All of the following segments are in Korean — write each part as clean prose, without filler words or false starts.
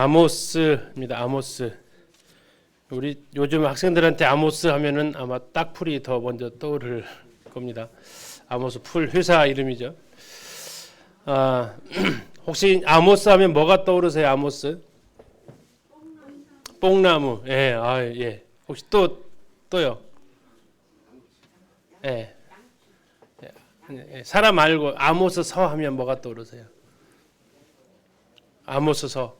아모스입니다. 아모스. 우리 요즘 학생들한테 아모스 하면은 아마 딱풀이 더 먼저 떠오를 겁니다. 아모스 풀 회사 이름이죠. 혹시 아모스 하면 뭐가 떠오르세요? 아모스? 뽕나무. 예, 예. 혹시 또요? 예. 사람 말고 아모스 서 하면 뭐가 떠오르세요? 아모스 서.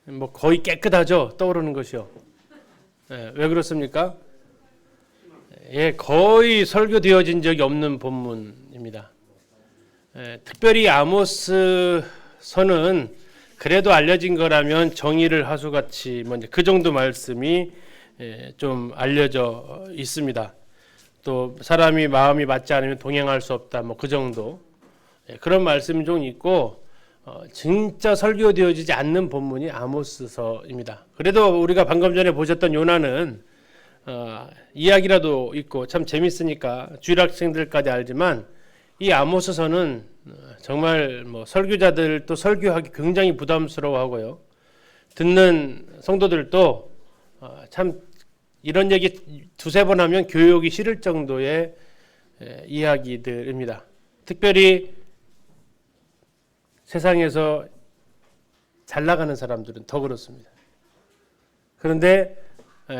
뭐 거의 깨끗하죠. 떠오르는 것이요. 예, 왜 그렇습니까? 예, 거의 설교되어진 적이 없는 본문입니다. 예, 특별히 아모스서는 그래도 알려진 거라면 정의를 하수같이 먼저 그 정도 말씀이 좀 알려져 있습니다. 또 사람이 마음이 맞지 않으면 동행할 수 없다. 뭐 그 정도 그런 말씀이 좀 있고. 진짜 설교되어지지 않는 본문이 아모스서입니다. 그래도 우리가 방금 전에 보셨던 요나는 이야기라도 있고 참 재밌으니까 주일학생들까지 알지만 이 아모스서는 정말 뭐 설교자들도 설교하기 굉장히 부담스러워하고요. 듣는 성도들도 참 이런 얘기 두세 번 하면 교육이 싫을 정도의 이야기들입니다. 특별히 세상에서 잘 나가는 사람들은 더 그렇습니다. 그런데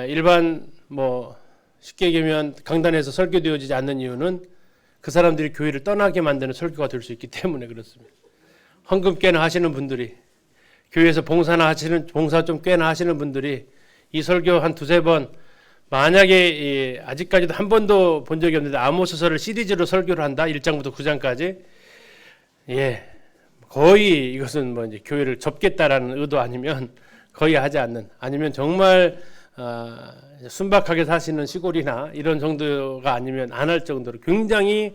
일반 뭐 쉽게 얘기하면 강단에서 설교되어지지 않는 이유는 그 사람들이 교회를 떠나게 만드는 설교가 될 수 있기 때문에 그렇습니다. 헌금 꽤나 하시는 분들이 교회에서 봉사 좀 꽤나 하시는 분들이 이 설교 한 두세 번 만약에 아직까지도 한 번도 본 적이 없는데 아모스서를 시리즈로 설교를 한다. 1장부터 9장까지 예. 거의 이것은 뭐 이제 교회를 접겠다라는 의도 아니면 거의 하지 않는 아니면 정말 순박하게 사시는 시골이나 이런 정도가 아니면 안 할 정도로 굉장히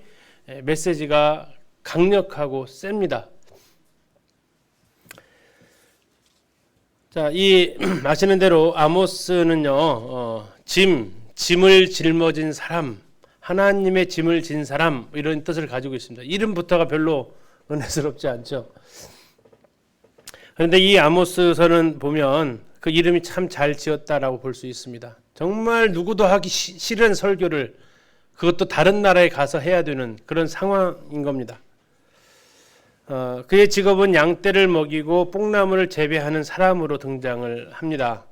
메시지가 강력하고 셉니다. 자, 이 아시는 대로 아모스는요 짐을 짊어진 사람, 하나님의 짐을 진 사람 이런 뜻을 가지고 있습니다. 이름부터가 별로 은혜스럽지 않죠. 그런데 이 아모스서는 보면 그 이름이 참 잘 지었다라고 볼 수 있습니다. 정말 누구도 하기 싫은 설교를 그것도 다른 나라에 가서 해야 되는 그런 상황인 겁니다. 그의 직업은 양떼를 먹이고 뽕나무를 재배하는 사람으로 등장을 합니다.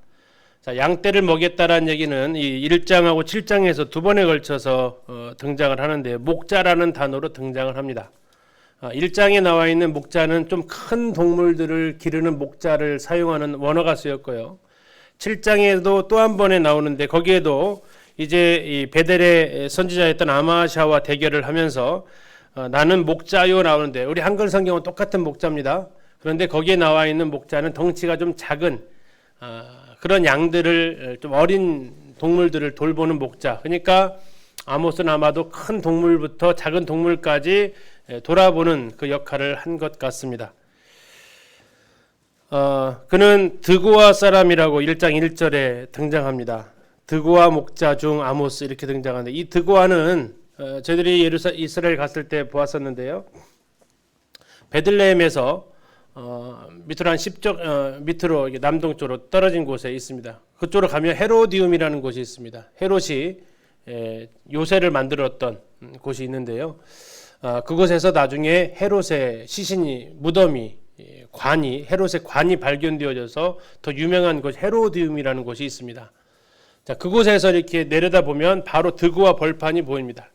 자, 양떼를 먹였다라는 얘기는 이 1장하고 7장에서 두 번에 걸쳐서 등장을 하는데 목자라는 단어로 등장을 합니다. 1장에 나와 있는 목자는 좀 큰 동물들을 기르는 목자를 사용하는 원어가 쓰였고요. 7장에도 또 한 번에 나오는데 거기에도 이제 이 베델의 선지자였던 아마샤와 대결을 하면서 나는 목자요 나오는데 우리 한글 성경은 똑같은 목자입니다. 그런데 거기에 나와 있는 목자는 덩치가 좀 작은 그런 양들을 좀 어린 동물들을 돌보는 목자. 그러니까 아모스는 아마도 큰 동물부터 작은 동물까지 돌아보는 그 역할을 한 것 같습니다. 그는 드고아 사람이라고 1장 1절에 등장합니다. 드고아 목자 중 아모스 이렇게 등장하는데 이 드고아는 저희들이 이스라엘 갔을 때 보았었는데요. 베들레헴에서 밑으로 한 10쪽 밑으로 남동쪽으로 떨어진 곳에 있습니다. 그쪽으로 가면 헤로디움이라는 곳이 있습니다. 헤롯이 요새를 만들었던 곳이 있는데요. 그곳에서 나중에 헤롯의 시신이 무덤이 헤롯의 관이 발견되어져서 더 유명한 곳 헤로디움이라는 곳이 있습니다. 자, 그곳에서 이렇게 내려다 보면 바로 드고아 벌판이 보입니다.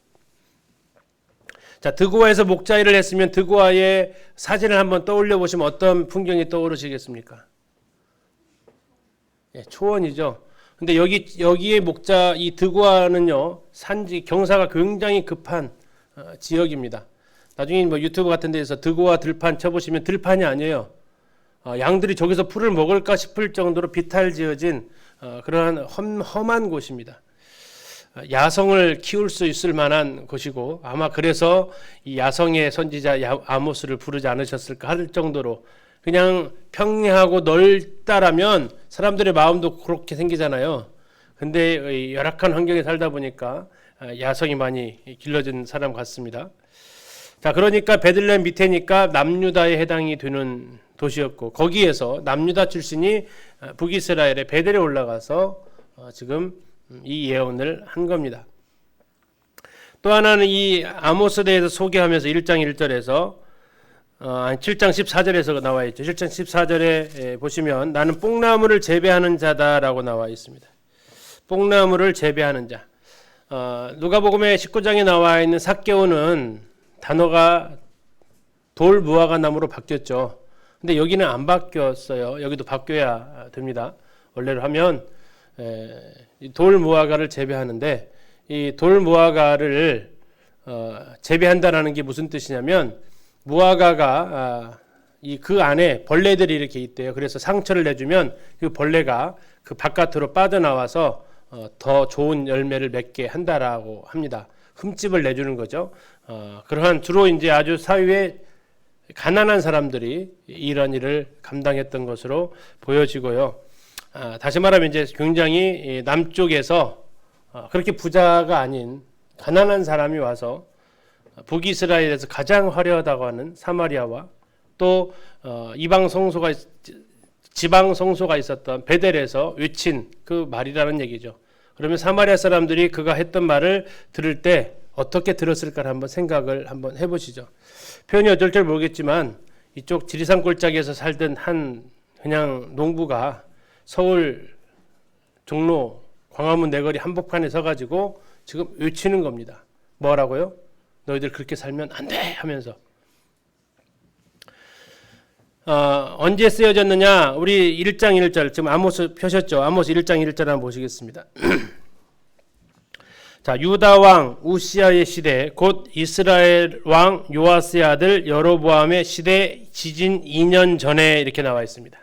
자, 드고아에서 목자 일을 했으면 드고아의 사진을 한번 떠올려 보시면 어떤 풍경이 떠오르시겠습니까? 예, 초원이죠. 근데 여기에 목자 이 드고아는요 산지 경사가 굉장히 급한 지역입니다. 나중에 뭐 유튜브 같은 데서 드고아 들판 쳐보시면 들판이 아니에요. 양들이 저기서 풀을 먹을까 싶을 정도로 비탈지어진 그러한 험한 곳입니다. 야성을 키울 수 있을 만한 곳이고 아마 그래서 이 야성의 선지자 아모스를 부르지 않으셨을까 할 정도로 그냥 평야하고 넓다라면 사람들의 마음도 그렇게 생기잖아요. 근데 열악한 환경에 살다 보니까 야성이 많이 길러진 사람 같습니다. 자, 그러니까 베들레헴 밑에니까 남유다에 해당이 되는 도시였고, 거기에서 남유다 출신이 북이스라엘의 베델에 올라가서 지금 이 예언을 한 겁니다. 또 하나는 이 아모스에 대해서 소개하면서 1장 1절에서 7장 14절에서 나와 있죠. 7장 14절에 보시면 나는 뽕나무를 재배하는 자다라고 나와 있습니다. 뽕나무를 재배하는 자. 누가복음의 19장에 나와 있는 삭개오는 단어가 돌 무화과 나무로 바뀌었죠. 근데 여기는 안 바뀌었어요. 여기도 바뀌어야 됩니다. 원래로 하면 돌 무화과를 재배하는데 이 돌 무화과를 재배한다라는 게 무슨 뜻이냐면 무화과가 그 안에 벌레들이 이렇게 있대요. 그래서 상처를 내주면 그 벌레가 그 바깥으로 빠져나와서 더 좋은 열매를 맺게 한다라고 합니다. 흠집을 내주는 거죠. 그러한 주로 이제 아주 사회에 가난한 사람들이 이런 일을 감당했던 것으로 보여지고요. 다시 말하면 이제 굉장히 남쪽에서 그렇게 부자가 아닌 가난한 사람이 와서 북이스라엘에서 가장 화려하다고 하는 사마리아와 또 이방 성소가 지방 성소가 있었던 베델에서 외친 그 말이라는 얘기죠. 그러면 사마리아 사람들이 그가 했던 말을 들을 때 어떻게 들었을까를 한번 생각을 한번 해보시죠. 표현이 어쩔 줄 모르겠지만 이쪽 지리산 골짜기에서 살던 한 그냥 농부가 서울 종로 광화문 내거리 한복판에 서가지고 지금 외치는 겁니다. 뭐라고요? 너희들 그렇게 살면 안 돼 하면서. 언제 쓰여졌느냐? 우리 1장 1절 지금 아모스 펴셨죠? 아모스 1장 1절 한번 보시겠습니다. 자, 유다 왕 우시아의 시대 곧 이스라엘 왕 요아스의 아들 여로보암의 시대 지진 2년 전에 이렇게 나와 있습니다.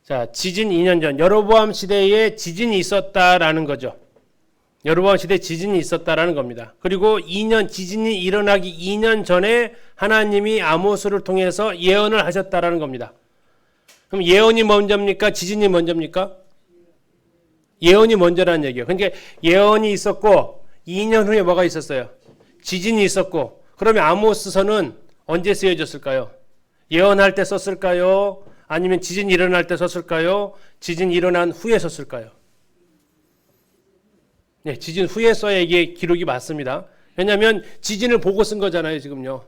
자, 지진 2년 전 여로보암 시대에 지진이 있었다라는 거죠. 여로보암 시대에 지진이 있었다라는 겁니다. 그리고 지진이 일어나기 2년 전에 하나님이 아모스를 통해서 예언을 하셨다라는 겁니다. 그럼 예언이 먼저입니까? 지진이 먼저입니까? 예언이 먼저라는 얘기예요. 그러니까 예언이 있었고 2년 후에 뭐가 있었어요? 지진이 있었고. 그러면 아모스서는 언제 쓰여졌을까요? 예언할 때 썼을까요? 아니면 지진이 일어날 때 썼을까요? 지진이 일어난 후에 썼을까요? 네, 지진 후에 써야 이게 기록이 맞습니다. 왜냐하면 지진을 보고 쓴 거잖아요, 지금요.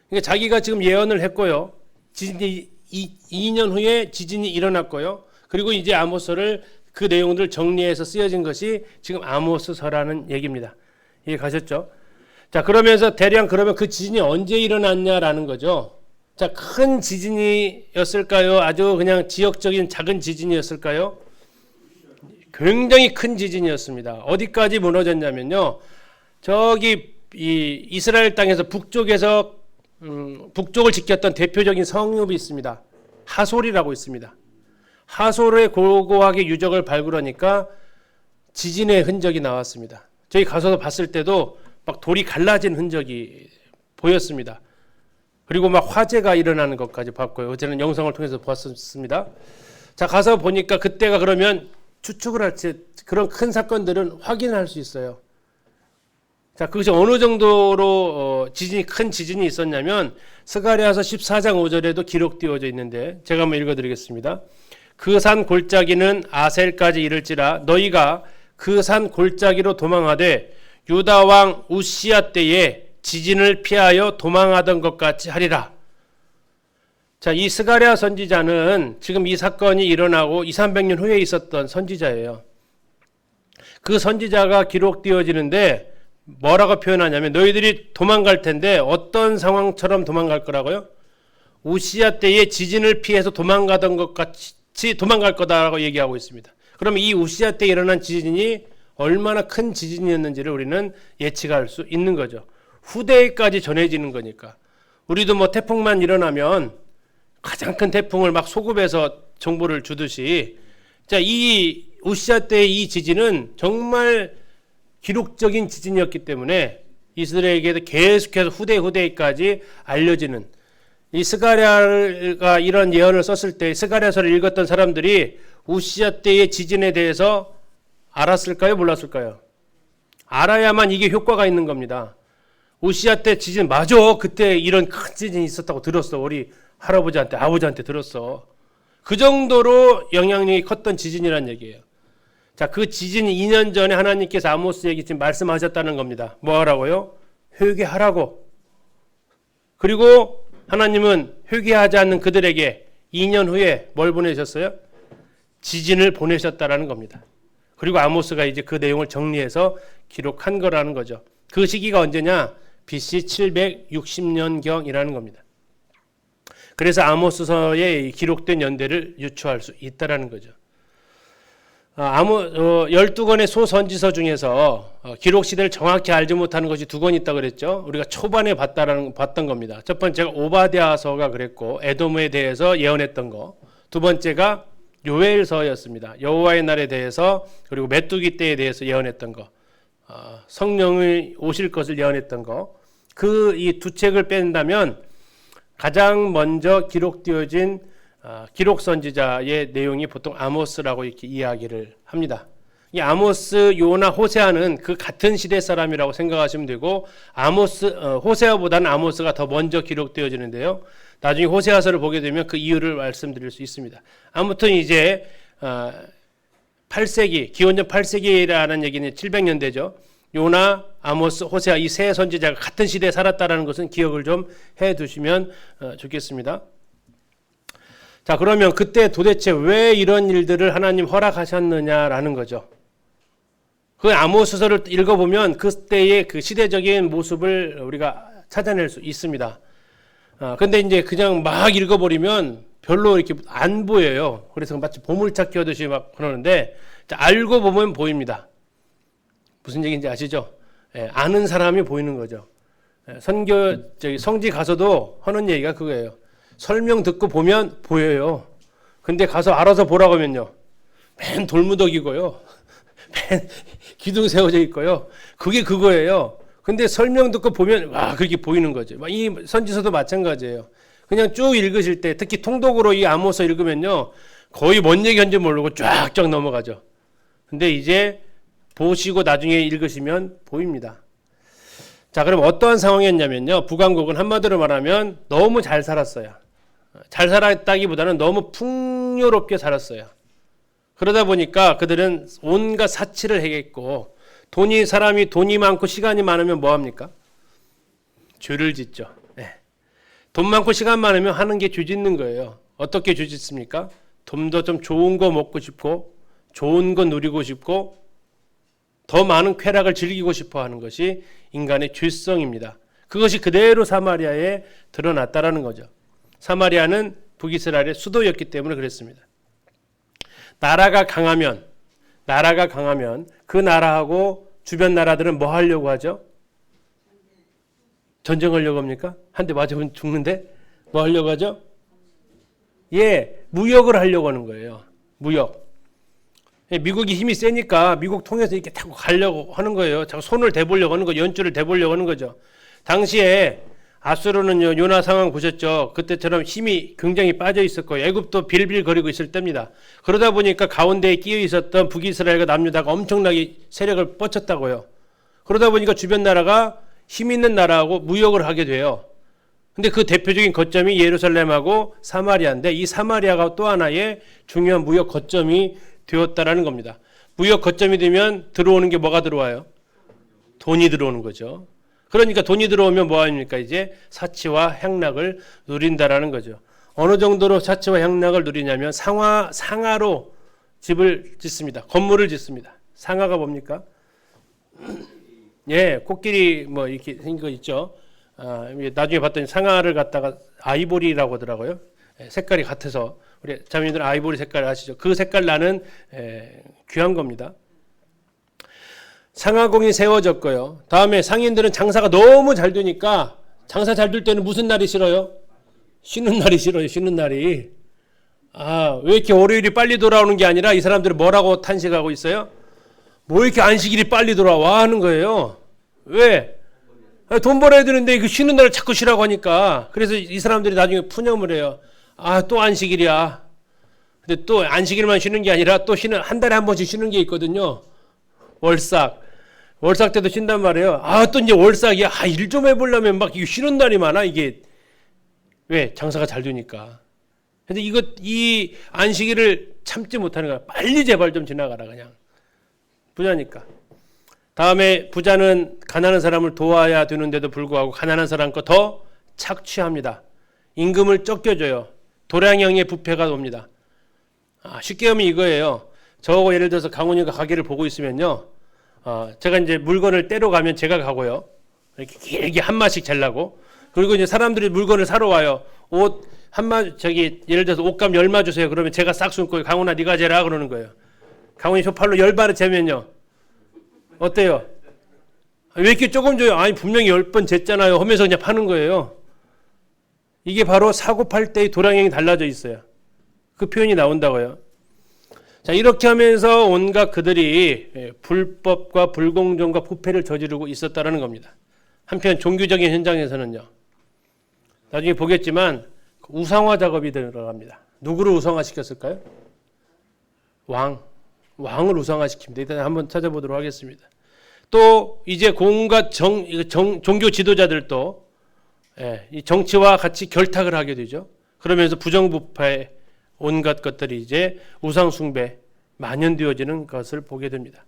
그러니까 자기가 지금 예언을 했고요. 지진이 2년 후에 지진이 일어났고요. 그리고 이제 아모스를 그 내용들을 정리해서 쓰여진 것이 지금 아모스서라는 얘기입니다. 이해 가셨죠? 자, 그러면서 대략 그러면 그 지진이 언제 일어났냐라는 거죠. 자, 큰 지진이었을까요? 아주 그냥 지역적인 작은 지진이었을까요? 굉장히 큰 지진이었습니다. 어디까지 무너졌냐면요. 저기 이 이스라엘 땅에서 북쪽에서 북쪽을 지켰던 대표적인 성읍이 있습니다. 하솔이라고 있습니다. 하솔의 고고하게 유적을 발굴하니까 지진의 흔적이 나왔습니다. 저희 가서 봤을 때도 막 돌이 갈라진 흔적이 보였습니다. 그리고 막 화재가 일어나는 것까지 봤고요. 어제는 영상을 통해서 봤습니다. 자, 가서 보니까 그때가 그러면 추측을 할 때 그런 큰 사건들은 확인할 수 있어요. 자, 그것이 어느 정도로 큰 지진이 있었냐면 스가랴서 14장 5절에도 기록되어져 있는데 제가 한번 읽어드리겠습니다. 그 산 골짜기는 아셀까지 이를지라 너희가 그 산 골짜기로 도망하되 유다 왕 우시야 때에 지진을 피하여 도망하던 것 같이 하리라. 자, 이 스가랴 선지자는 지금 이 사건이 일어나고 200~300년 후에 있었던 선지자예요. 그 선지자가 기록되어지는데 뭐라고 표현하냐면 너희들이 도망갈 텐데 어떤 상황처럼 도망갈 거라고요? 우시야 때에 지진을 피해서 도망가던 것 같이 도망갈 거다라고 얘기하고 있습니다. 그럼 이 우시야 때 일어난 지진이 얼마나 큰 지진이었는지를 우리는 예측할 수 있는 거죠. 후대까지 전해지는 거니까. 우리도 뭐 태풍만 일어나면 가장 큰 태풍을 막 소급해서 정보를 주듯이 자, 이 우시야 때의 이 지진은 정말 기록적인 지진이었기 때문에 이스라엘에게도 계속해서 후대까지 알려지는 이 스가랴가 이런 예언을 썼을 때 스가랴서를 읽었던 사람들이 우시야 때의 지진에 대해서 알았을까요? 몰랐을까요? 알아야만 이게 효과가 있는 겁니다. 우시야 때 지진 맞아. 그때 이런 큰 지진이 있었다고 들었어. 우리 할아버지한테 아버지한테 들었어. 그 정도로 영향력이 컸던 지진이란 얘기예요. 자, 그 지진 2년 전에 하나님께서 아모스에게 지금 말씀하셨다는 겁니다. 뭐 하라고요? 회개하라고. 그리고 하나님은 회개하지 않는 그들에게 2년 후에 뭘 보내셨어요? 지진을 보내셨다라는 겁니다. 그리고 아모스가 이제 그 내용을 정리해서 기록한 거라는 거죠. 그 시기가 언제냐? BC 760년경이라는 겁니다. 그래서 아모스서에 기록된 연대를 유추할 수 있다라는 거죠. 12권의 소선지서 중에서 기록 시대를 정확히 알지 못하는 것이 2권 있다고 그랬죠. 우리가 초반에 봤던 겁니다. 첫 번째가 오바댜서가 그랬고 에돔에 대해서 예언했던 거. 두 번째가 요엘서였습니다. 여호와의 날에 대해서 그리고 메뚜기 때에 대해서 예언했던 거. 성령이 오실 것을 예언했던 거. 그 이 두 책을 뺀다면 가장 먼저 기록되어진 기록 선지자의 내용이 보통 아모스라고 이렇게 이야기를 합니다. 이 아모스, 요나, 호세아는 그 같은 시대 사람이라고 생각하시면 되고 호세아보다는 아모스가 더 먼저 기록되어지는데요. 나중에 호세아서를 보게 되면 그 이유를 말씀드릴 수 있습니다. 아무튼 이제 8세기, 기원전 8세기라는 얘기는 700년대죠. 요나, 아모스, 호세아 이 세 선지자가 같은 시대에 살았다는 것은 기억을 좀 해두시면 좋겠습니다. 자, 그러면 그때 도대체 왜 이런 일들을 하나님 허락하셨느냐라는 거죠. 그 아모스서를 읽어보면 그때의 그 시대적인 모습을 우리가 찾아낼 수 있습니다. 근데 이제 그냥 막 읽어버리면 별로 이렇게 안 보여요. 그래서 마치 보물찾기 하듯이 막 그러는데 알고 보면 보입니다. 무슨 얘기인지 아시죠? 아는 사람이 보이는 거죠. 성지 가서도 하는 얘기가 그거예요. 설명 듣고 보면 보여요. 근데 가서 알아서 보라고 하면요. 맨 돌무더기고요. 맨 기둥 세워져 있고요. 그게 그거예요. 근데 설명 듣고 보면 와 그게 보이는 거죠. 이 선지서도 마찬가지예요. 그냥 쭉 읽으실 때 특히 통독으로 이 아모스 읽으면요. 거의 뭔 얘기인지 모르고 쫙쫙 넘어가죠. 근데 이제 보시고 나중에 읽으시면 보입니다. 자, 그럼 어떠한 상황이었냐면요. 북왕국은 한마디로 말하면 너무 잘 살았어요. 잘 살았다기보다는 너무 풍요롭게 살았어요. 그러다 보니까 그들은 온갖 사치를 해겠고 사람이 돈이 많고 시간이 많으면 뭐합니까? 죄를 짓죠. 네. 돈 많고 시간 많으면 하는 게 죄 짓는 거예요. 어떻게 죄 짓습니까? 좀 더 좀 좋은 거 먹고 싶고 좋은 거 누리고 싶고 더 많은 쾌락을 즐기고 싶어 하는 것이 인간의 죄성입니다. 그것이 그대로 사마리아에 드러났다라는 거죠. 사마리아는 북이스라엘의 수도였기 때문에 그랬습니다. 나라가 강하면 그 나라하고 주변 나라들은 뭐 하려고 하죠? 전쟁하려고 합니까? 한 대 맞으면 죽는데 뭐 하려고 하죠? 무역을 하려고 하는 거예요. 무역. 미국이 힘이 세니까 미국 통해서 이렇게 타고 가려고 하는 거예요. 자꾸 손을 대보려고 하는 거, 연줄을 대보려고 하는 거죠. 당시에 아수르는요, 요나 상황 보셨죠? 그때처럼 힘이 굉장히 빠져 있었고 애굽도 빌빌거리고 있을 때입니다. 그러다 보니까 가운데에 끼어 있었던 북이스라엘과 남유다가 엄청나게 세력을 뻗쳤다고요. 그러다 보니까 주변 나라가 힘 있는 나라하고 무역을 하게 돼요. 근데 그 대표적인 거점이 예루살렘하고 사마리아인데 이 사마리아가 또 하나의 중요한 무역 거점이 되었다라는 겁니다. 무역 거점이 되면 들어오는 게 뭐가 들어와요? 돈이 들어오는 거죠. 그러니까 돈이 들어오면 뭐 합니까? 이제 사치와 향락을 누린다라는 거죠. 어느 정도로 사치와 향락을 누리냐면 상하로 집을 짓습니다. 건물을 짓습니다. 상하가 뭡니까? 코끼리 뭐 이렇게 생긴 거 있죠. 나중에 봤더니 상하를 갖다가 아이보리라고 하더라고요. 색깔이 같아서 우리 자매님들 아이보리 색깔 아시죠? 그 색깔 나는 귀한 겁니다. 상하궁이 세워졌고요. 다음에 상인들은 장사가 너무 잘 되니까 장사 잘 될 때는 무슨 날이 싫어요? 쉬는 날이 싫어요. 쉬는 날이. 왜 이렇게 월요일이 빨리 돌아오는 게 아니라 이 사람들은 뭐라고 탄식하고 있어요? 뭐 이렇게 안식일이 빨리 돌아와 하는 거예요. 왜? 돈 벌어야 되는데 그 쉬는 날을 자꾸 쉬라고 하니까. 그래서 이 사람들이 나중에 푸념을 해요. 또 안식일이야. 근데 또 안식일만 쉬는 게 아니라 또 한 달에 한 번씩 쉬는 게 있거든요. 월삭. 월삭 때도 쉰단 말이에요. 아, 또 이제 월삭이야. 아, 일 좀 해보려면 막 쉬는 날이 많아. 이게 왜? 장사가 잘 되니까. 근데 이 안식일을 참지 못하는 거야. 빨리 제발 좀 지나가라 그냥. 부자니까. 다음에 부자는 가난한 사람을 도와야 되는데도 불구하고 가난한 사람 거 더 착취합니다. 임금을 쫓겨줘요. 도량형의 부패가 옵니다. 쉽게 하면 이거예요. 저하고 예를 들어서 강훈이가 가게를 보고 있으면요. 제가 이제 물건을 떼러 가면 제가 가고요. 이렇게 길게 한 마씩 잘라고. 그리고 이제 사람들이 물건을 사러 와요. 옷 예를 들어서 옷감 10마 주세요. 그러면 제가 싹 숨고 강훈아 네가 재라 그러는 거예요. 강훈이 쇼팔로 10마를 재면요. 어때요? 왜 이렇게 조금 줘요? 아니 분명히 10번 쟀잖아요 하면서 그냥 파는 거예요. 이게 바로 사고 팔 때의 도량형이 달라져 있어요. 그 표현이 나온다고요. 자, 이렇게 하면서 온갖 그들이 불법과 불공정과 부패를 저지르고 있었다는 겁니다. 한편 종교적인 현장에서는요. 나중에 보겠지만 우상화 작업이 들어갑니다. 누구를 우상화시켰을까요? 왕을 우상화시킵니다. 일단 한번 찾아보도록 하겠습니다. 또 이제 온갖 종교 지도자들도 이 정치와 같이 결탁을 하게 되죠. 그러면서 부정부패 온갖 것들이 이제 우상숭배 만연되어지는 것을 보게 됩니다.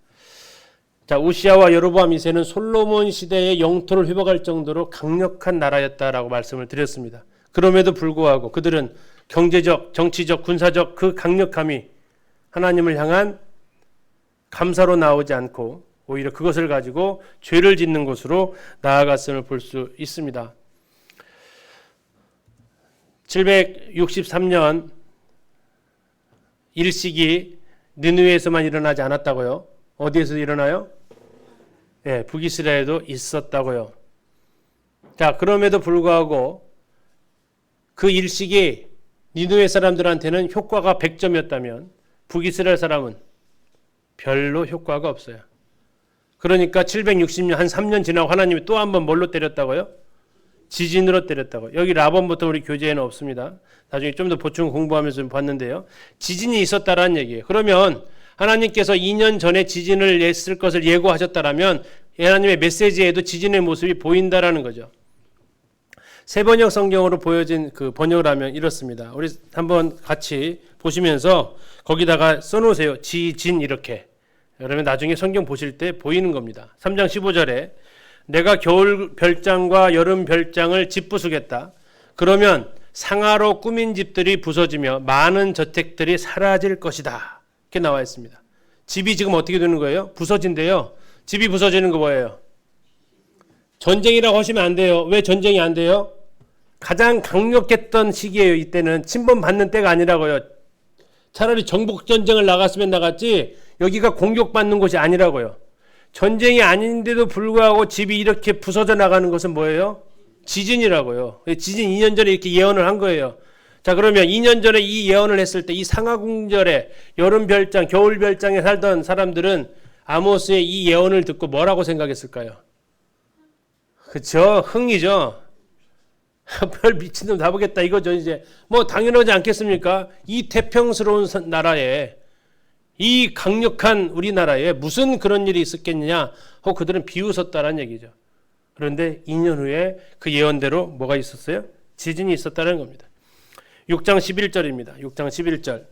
자, 우시아와 여로보암 2세는 솔로몬 시대의 영토를 회복할 정도로 강력한 나라였다라고 말씀을 드렸습니다. 그럼에도 불구하고 그들은 경제적, 정치적, 군사적 그 강력함이 하나님을 향한 감사로 나오지 않고 오히려 그것을 가지고 죄를 짓는 곳으로 나아갔음을 볼 수 있습니다. 763년 일식이 느느웨에서만 일어나지 않았다고요? 어디에서 일어나요? 네, 북이스라엘에도 있었다고요. 자, 그럼에도 불구하고 그 일식이 니느웨 사람들한테는 효과가 100점이었다면 북이스라엘 사람은 별로 효과가 없어요. 그러니까 760년 한 3년 지나고 하나님이 또 한 번 뭘로 때렸다고요? 지진으로 때렸다고. 여기 라본부터 우리 교재에는 없습니다. 나중에 좀 더 보충 공부하면서 봤는데요. 지진이 있었다라는 얘기예요. 그러면 하나님께서 2년 전에 지진을 했을 것을 예고하셨다라면 하나님의 메시지에도 지진의 모습이 보인다라는 거죠. 세번역 성경으로 보여진 그 번역을 하면 이렇습니다. 우리 한번 같이 보시면서 거기다가 써놓으세요. 지진 이렇게. 그러면 나중에 성경 보실 때 보이는 겁니다. 3장 15절에 내가 겨울 별장과 여름 별장을 짓부수겠다. 그러면 상하로 꾸민 집들이 부서지며 많은 저택들이 사라질 것이다. 이렇게 나와 있습니다. 집이 지금 어떻게 되는 거예요? 부서진대요. 집이 부서지는 거 뭐예요? 전쟁이라고 하시면 안 돼요. 왜 전쟁이 안 돼요? 가장 강력했던 시기예요. 이때는 침범받는 때가 아니라고요. 차라리 정복전쟁을 나갔으면 나갔지 여기가 공격받는 곳이 아니라고요. 전쟁이 아닌데도 불구하고 집이 이렇게 부서져 나가는 것은 뭐예요? 지진이라고요. 지진 2년 전에 이렇게 예언을 한 거예요. 자, 그러면 2년 전에 이 예언을 했을 때 이 상하궁절에 여름 별장, 겨울 별장에 살던 사람들은 아모스의 이 예언을 듣고 뭐라고 생각했을까요? 그렇죠? 흥이죠. 별 미친놈 다 보겠다 이거죠. 이제 뭐 당연하지 않겠습니까? 이 태평스러운 나라에 이 강력한 우리나라에 무슨 그런 일이 있었겠느냐 하고 그들은 비웃었다라는 얘기죠. 그런데 2년 후에 그 예언대로 뭐가 있었어요? 지진이 있었다는 겁니다. 6장 11절입니다. 6장 11절.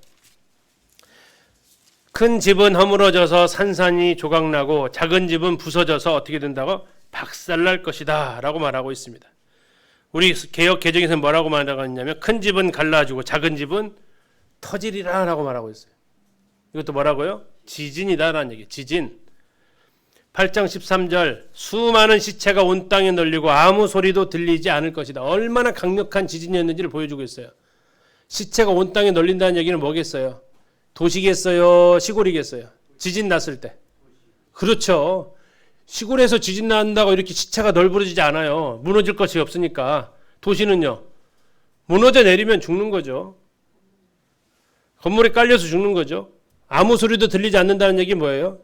큰 집은 허물어져서 산산이 조각나고 작은 집은 부서져서 어떻게 된다고? 박살날 것이다 라고 말하고 있습니다. 우리 개역 개정에서는 뭐라고 말하고 있냐면 큰 집은 갈라지고 작은 집은 터지리라 라고 말하고 있어요. 이것도 뭐라고요? 지진이다라는 얘기예요. 지진. 8장 13절 수많은 시체가 온 땅에 널리고 아무 소리도 들리지 않을 것이다. 얼마나 강력한 지진이었는지를 보여주고 있어요. 시체가 온 땅에 널린다는 얘기는 뭐겠어요? 도시겠어요? 시골이겠어요? 지진 났을 때. 그렇죠. 시골에서 지진 난다고 이렇게 시체가 널브러지지 않아요. 무너질 것이 없으니까. 도시는요. 무너져 내리면 죽는 거죠. 건물에 깔려서 죽는 거죠. 아무 소리도 들리지 않는다는 얘기 뭐예요?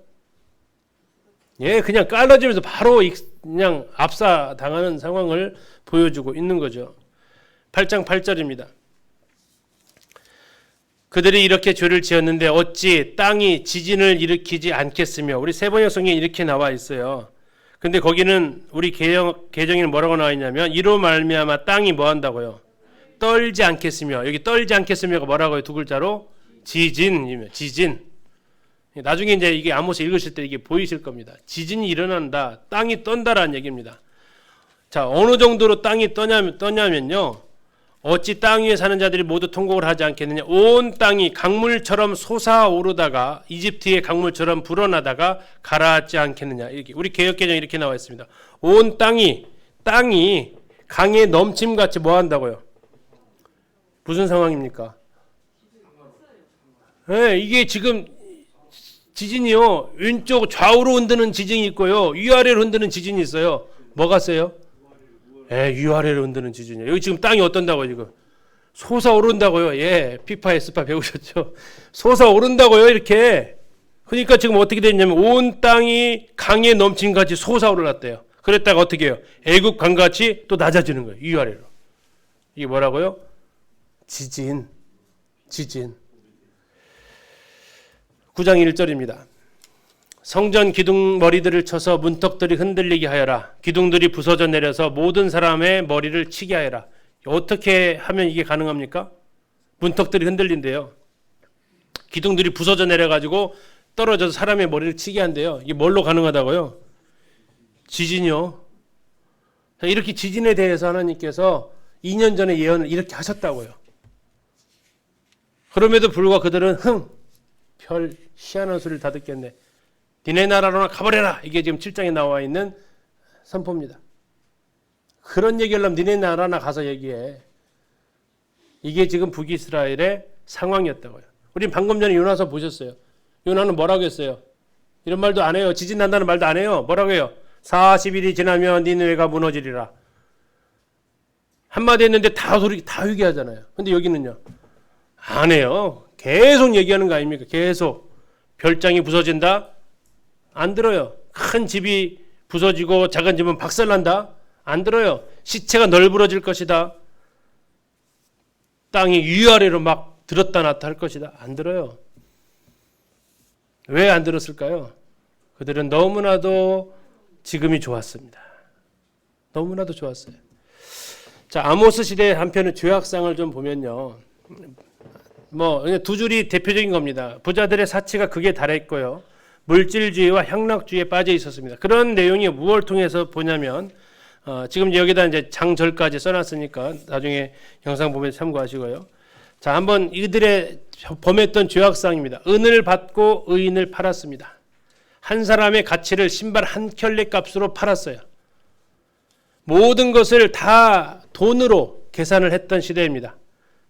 예, 그냥 깔라지면서 바로 그냥 압사당하는 상황을 보여주고 있는 거죠. 8장 8절입니다. 그들이 이렇게 죄를 지었는데 어찌 땅이 지진을 일으키지 않겠으며 우리 세번역 성경에 이렇게 나와 있어요. 근데 거기는 우리 개정에는 뭐라고 나와 있냐면 이로 말미암아 땅이 뭐 한다고요? 떨지 않겠으며. 여기 떨지 않겠으며가 뭐라고요? 두 글자로 지진이며. 지진. 나중에 이제 이게 아모스 읽으실 때 이게 보이실 겁니다. 지진이 일어난다. 땅이 떤다라는 얘기입니다. 자, 어느 정도로 땅이 떠냐면요. 어찌 땅 위에 사는 자들이 모두 통곡을 하지 않겠느냐. 온 땅이 강물처럼 솟아오르다가 이집트의 강물처럼 불어나다가 가라앉지 않겠느냐. 이렇게 우리 개역개정에 이렇게 나와 있습니다. 온 땅이 강에 넘침같이 뭐 한다고요? 무슨 상황입니까? 네, 이게 지금 지진이요. 왼쪽 좌우로 흔드는 지진이 있고요. 위아래로 흔드는 지진이 있어요. 뭐가 세요? 위아래로 흔드는 지진이에요. 여기 지금 땅이 어떤다고요, 지금? 솟아오른다고요. 예, 피파, 에스파 배우셨죠? 솟아오른다고요, 이렇게. 그러니까 지금 어떻게 됐냐면 온 땅이 강에 넘친같이 솟아오르났대요. 그랬다가 어떻게 해요? 애국 강같이 또 낮아지는 거예요, 위아래로. 이게 뭐라고요? 지진. 9장 1절입니다. 성전 기둥 머리들을 쳐서 문턱들이 흔들리게 하여라. 기둥들이 부서져 내려서 모든 사람의 머리를 치게 하여라. 어떻게 하면 이게 가능합니까? 문턱들이 흔들린대요. 기둥들이 부서져 내려가지고 떨어져서 사람의 머리를 치게 한대요. 이게 뭘로 가능하다고요? 지진이요. 이렇게 지진에 대해서 하나님께서 2년 전에 예언을 이렇게 하셨다고요. 그럼에도 불구하고 그들은 별 희한한 소리를 다 듣겠네. 니네 나라로나 가버려라. 이게 지금 7장에 나와 있는 선포입니다. 그런 얘기를 하면 니네 나라나 가서 얘기해. 이게 지금 북이스라엘의 상황이었다고요. 우린 방금 전에 요나서 보셨어요. 요나는 뭐라고 했어요? 이런 말도 안 해요. 지진 난다는 말도 안 해요. 뭐라고 해요? 40일이 지나면 니느웨가 무너지리라. 한마디 했는데 다 회개하잖아요. 근데 여기는요. 안 해요. 계속 얘기하는 거 아닙니까? 계속. 별장이 부서진다? 안 들어요. 큰 집이 부서지고 작은 집은 박살난다? 안 들어요. 시체가 널브러질 것이다. 땅이 위아래로 막 들었다 놨다 할 것이다. 안 들어요. 왜 안 들었을까요? 그들은 너무나도 지금이 좋았습니다. 너무나도 좋았어요. 자, 아모스 시대의 한편의 죄악상을 좀 보면요. 두 줄이 대표적인 겁니다. 부자들의 사치가 극에 달했고요. 물질주의와 향락주의에 빠져 있었습니다. 그런 내용이 무엇을 통해서 보냐면 지금 여기다 이제 장절까지 써놨으니까 나중에 영상 보면서 참고하시고요. 자, 한번 이들의 범했던 죄악상입니다. 은을 받고 의인을 팔았습니다. 한 사람의 가치를 신발 한 켤레 값으로 팔았어요. 모든 것을 다 돈으로 계산을 했던 시대입니다.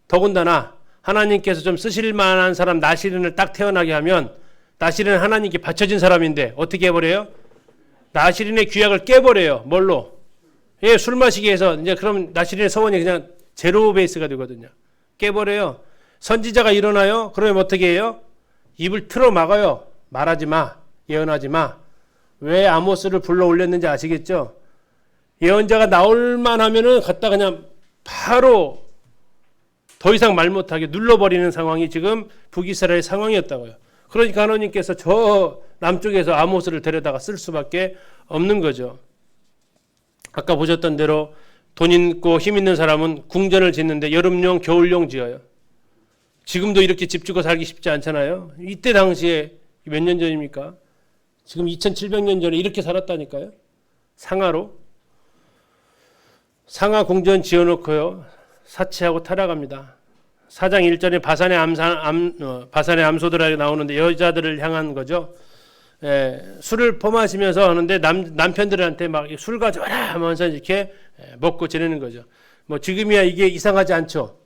더군다나 하나님께서 좀 쓰실 만한 사람 나시린을 딱 태어나게 하면 나시린은 하나님께 바쳐진 사람인데 어떻게 해버려요? 나시린의 규약을 깨버려요. 뭘로? 예, 술 마시게 해서 이제 그럼 나시린의 서원이 그냥 제로 베이스가 되거든요. 깨버려요. 선지자가 일어나요. 그러면 어떻게 해요? 입을 틀어 막아요. 말하지 마. 예언하지 마. 왜 아모스를 불러 올렸는지 아시겠죠? 예언자가 나올만 하면은 갖다 그냥 바로 더 이상 말 못하게 눌러버리는 상황이 지금 북이스라엘의 상황이었다고요. 그러니까 하나님께서 저 남쪽에서 아모스를 데려다가 쓸 수밖에 없는 거죠. 아까 보셨던 대로 돈 있고 힘 있는 사람은 궁전을 짓는데 여름용 겨울용 지어요. 지금도 이렇게 집 짓고 살기 쉽지 않잖아요. 이때 당시에 몇 년 전입니까? 지금 2700년 전에 이렇게 살았다니까요. 상하로. 상하 궁전 지어놓고요. 사치하고 타락합니다. 4장 1절에 바산의 암소들에게 나오는데 여자들을 향한 거죠. 술을 퍼마시면서 하는데 남편들한테 막 술 가져와라 하면서 이렇게 먹고 지내는 거죠. 지금이야 이게 이상하지 않죠.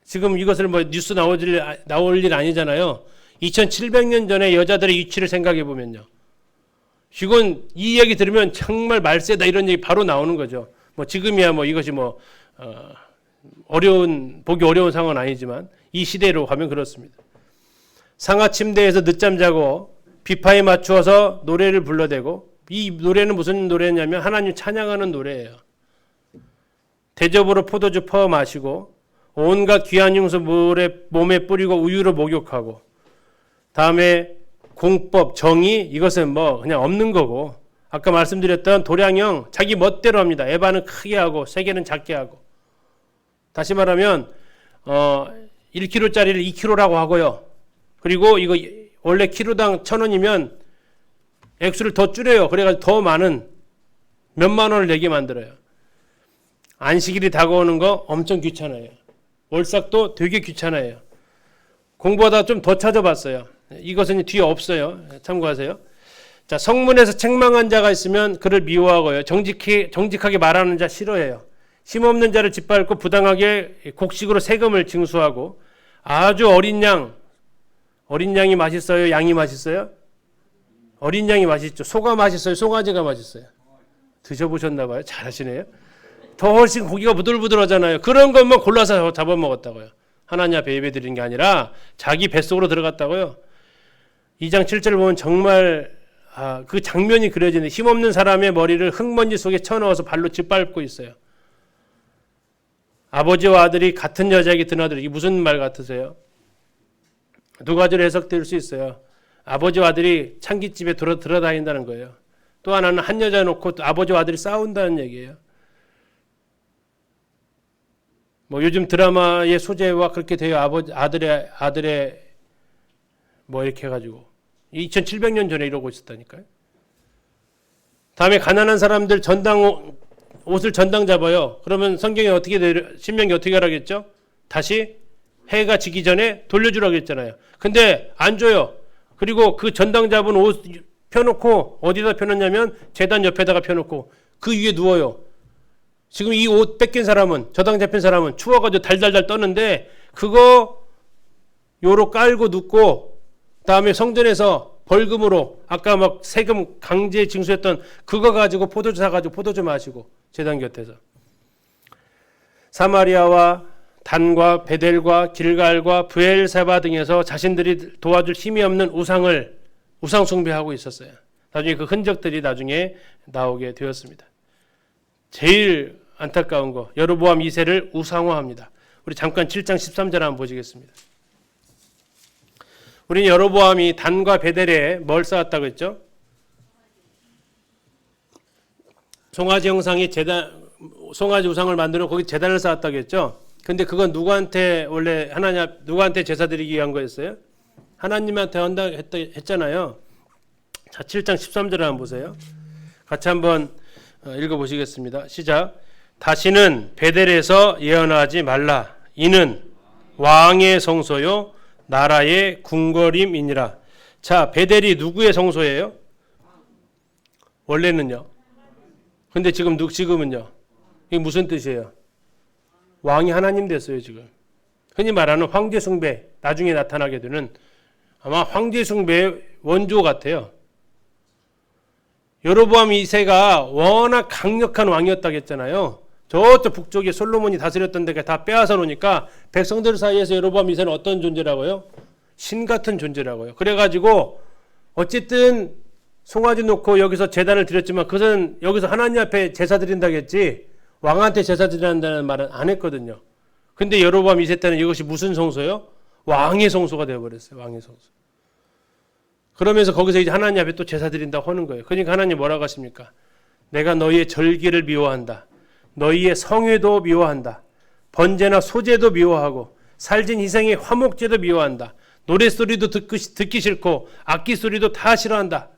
지금 이것을 뉴스 나올 일 아니잖아요. 2700년 전에 여자들의 위치를 생각해 보면요. 이건 이 얘기 들으면 정말 말세다 이런 얘기 바로 나오는 거죠. 지금이야 이것이 보기 어려운 상황은 아니지만 이 시대로 가면 그렇습니다. 상하 침대에서 늦잠 자고 비파에 맞추어서 노래를 불러대고 이 노래는 무슨 노래냐면 하나님 찬양하는 노래예요. 대접으로 포도주 퍼 마시고 온갖 귀한 흉수 물에 몸에 뿌리고 우유로 목욕하고 다음에 공법, 정의 이것은 뭐 그냥 없는 거고 아까 말씀드렸던 도량형 자기 멋대로 합니다. 에바는 크게 하고 세계는 작게 하고 다시 말하면 1kg짜리를 2kg라고 하고요. 그리고 이거 원래 키로당 1,000원이면 액수를 더 줄여요. 그래가지고 더 많은 몇만 원을 내게 만들어요. 안식일이 다가오는 거 엄청 귀찮아요. 월삭도 되게 귀찮아요. 공부하다 좀 더 찾아봤어요. 이것은 뒤에 없어요. 참고하세요. 자, 성문에서 책망한 자가 있으면 그를 미워하고요. 정직하게 말하는 자 싫어해요. 힘없는 자를 짓밟고 부당하게 곡식으로 세금을 징수하고 아주 어린 양이 맛있어요? 양이 맛있어요? 어린 양이 맛있죠. 소가 맛있어요? 송아지가 맛있어요? 드셔보셨나 봐요. 잘하시네요. 더 훨씬 고기가 부들부들하잖아요. 그런 것만 골라서 잡아먹었다고요. 하나님 앞에 예배드리는 게 아니라 자기 뱃속으로 들어갔다고요. 2장 7절을 보면 정말 그 장면이 그려지는 힘없는 사람의 머리를 흙먼지 속에 쳐넣어서 발로 짓밟고 있어요. 아버지와 아들이 같은 여자에게 드나들어. 이게 무슨 말 같으세요? 두 가지로 해석될 수 있어요. 아버지와 아들이 창기집에 들어다닌다는 거예요. 또 하나는 한 여자 놓고 아버지와 아들이 싸운다는 얘기예요. 뭐 요즘 드라마의 소재와 그렇게 돼요. 아들의 뭐 이렇게 해가지고 2700년 전에 이러고 있었다니까요. 다음에 가난한 사람들 옷을 전당 잡아요. 그러면 성경에 신명기 어떻게 하라겠죠? 다시 해가 지기 전에 돌려주라고 했잖아요. 근데 안 줘요. 그리고 그 전당 잡은 옷 펴놓고 어디다 펴놓냐면 제단 옆에다가 펴놓고 그 위에 누워요. 지금 이 옷 뺏긴 사람은 저당 잡힌 사람은 추워가지고 달달달 떠는데 그거 요로 깔고 눕고 다음에 성전에서 벌금으로 아까 막 세금 강제 징수했던 그거 가지고 포도주 사가지고 포도주 마시고 제단 곁에서 사마리아와 단과 베델과 길갈과 브엘세바 등에서 자신들이 도와줄 힘이 없는 우상 숭배하고 있었어요. 나중에 그 흔적들이 나중에 나오게 되었습니다. 제일 안타까운 거 여로보암 2세를 우상화합니다. 우리 잠깐 7장 13절 한번 보시겠습니다. 우리는 여로보암이 단과 베델에 뭘 쌓았다고 했죠? 송아지 형상의 송아지 우상을 만들어 거기 제단을 쌓았다고 했죠? 근데 그건 누구한테 누구한테 제사 드리기 위한 거였어요? 하나님한테 한다 했잖아요. 자, 7장 13절을 한번 보세요. 같이 한번 읽어보시겠습니다. 시작. 다시는 베델에서 예언하지 말라. 이는 왕의 성소요 나라의 궁궐임이니라. 자, 베델이 누구의 성소예요? 원래는요. 근데 지금은요. 이게 무슨 뜻이에요? 왕이 하나님 됐어요, 지금. 흔히 말하는 황제 숭배, 나중에 나타나게 되는 아마 황제 숭배의 원조 같아요. 여로보암 2세가 워낙 강력한 왕이었다고 했잖아요. 저쪽 북쪽에 솔로몬이 다스렸던 데가 다 빼앗아 놓으니까 백성들 사이에서 여로보암 2세는 어떤 존재라고요? 신 같은 존재라고요. 그래가지고 어쨌든 송아지 놓고 여기서 제단을 드렸지만 그것은 여기서 하나님 앞에 제사 드린다고 했지 왕한테 제사 드린다는 말은 안 했거든요. 근데 여로보암 2세 때는 이것이 무슨 성소요? 왕의 성소가 되어버렸어요. 왕의 성소. 그러면서 거기서 이제 하나님 앞에 또 제사 드린다고 하는 거예요. 그러니까 하나님 뭐라고 하십니까? 내가 너희의 절기를 미워한다. 너희의 성회도 미워한다. 번제나 소제도 미워하고 살진 희생의 화목제도 미워한다. 노랫소리도 듣기 싫고 악기 소리도 다 싫어한다.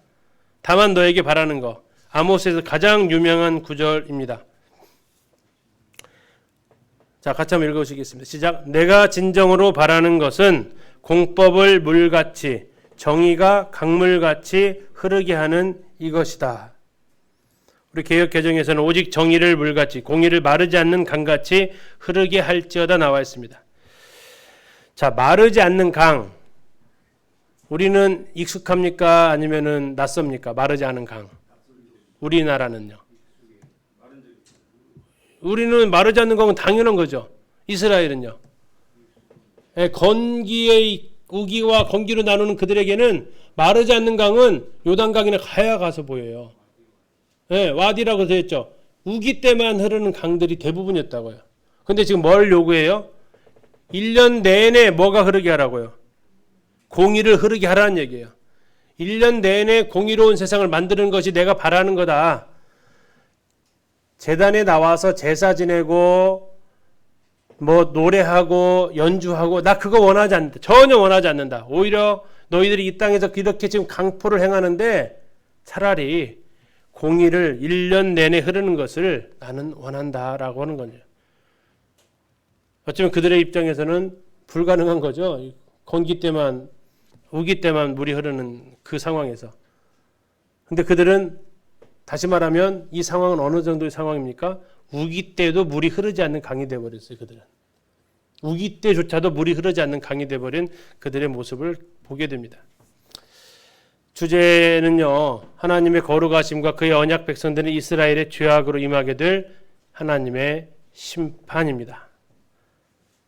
다만 너에게 바라는 거. 아모스에서 가장 유명한 구절입니다. 자, 같이 한번 읽어보시겠습니다. 시작. 내가 진정으로 바라는 것은 공법을 물같이 정의가 강물같이 흐르게 하는 이것이다. 우리 개역 개정에서는 오직 정의를 물같이 공의를 마르지 않는 강같이 흐르게 할지어다 나와 있습니다. 자, 마르지 않는 강. 우리는 익숙합니까? 아니면은 낯섭니까? 마르지 않은 강. 우리나라는요. 우리는 마르지 않는 강은 당연한 거죠. 이스라엘은요. 건기의 우기와 건기로 나누는 그들에게는 마르지 않는 강은 요단강이나 가야 가서 보여요. 와디라고 되어 있죠. 우기 때만 흐르는 강들이 대부분이었다고요. 근데 지금 뭘 요구해요? 1년 내내 뭐가 흐르게 하라고요? 공의를 흐르게 하라는 얘기예요. 1년 내내 공의로운 세상을 만드는 것이 내가 바라는 거다. 제단에 나와서 제사 지내고 뭐 노래하고 연주하고 나 그거 원하지 않는다. 전혀 원하지 않는다. 오히려 너희들이 이 땅에서 이렇게 지금 강포를 행하는데 차라리 공의를 1년 내내 흐르는 것을 나는 원한다라고 하는 거죠. 어쩌면 그들의 입장에서는 불가능한 거죠. 건기 때만 우기 때만 물이 흐르는 그 상황에서. 근데 그들은 다시 말하면 이 상황은 어느 정도의 상황입니까? 우기 때도 물이 흐르지 않는 강이 되어버렸어요. 그들은. 우기 때조차도 물이 흐르지 않는 강이 되어버린 그들의 모습을 보게 됩니다. 주제는요, 하나님의 거룩하심과 그의 언약 백성들은 이스라엘의 죄악으로 임하게 될 하나님의 심판입니다.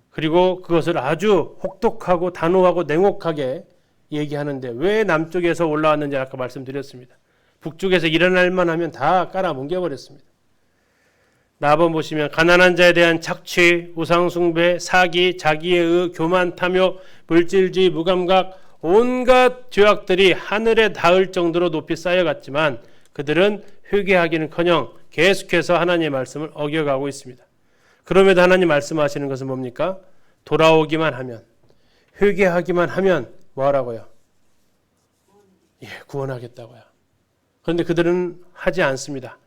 그리고 그것을 아주 혹독하고 단호하고 냉혹하게 얘기하는데 왜 남쪽에서 올라왔는지 아까 말씀드렸습니다. 북쪽에서 일어날 만하면 다 깔아뭉개버렸습니다. 나번 보시면 가난한 자에 대한 착취, 우상숭배, 사기, 자기의 의, 교만, 탐욕, 물질주의, 무감각, 온갖 죄악들이 하늘에 닿을 정도로 높이 쌓여갔지만 그들은 회개하기는커녕 계속해서 하나님의 말씀을 어겨가고 있습니다. 그럼에도 하나님 말씀하시는 것은 뭡니까? 돌아오기만 하면, 회개하기만 하면 뭐하라고요? 구원하겠다고요. 그런데 그들은 하지 않습니다.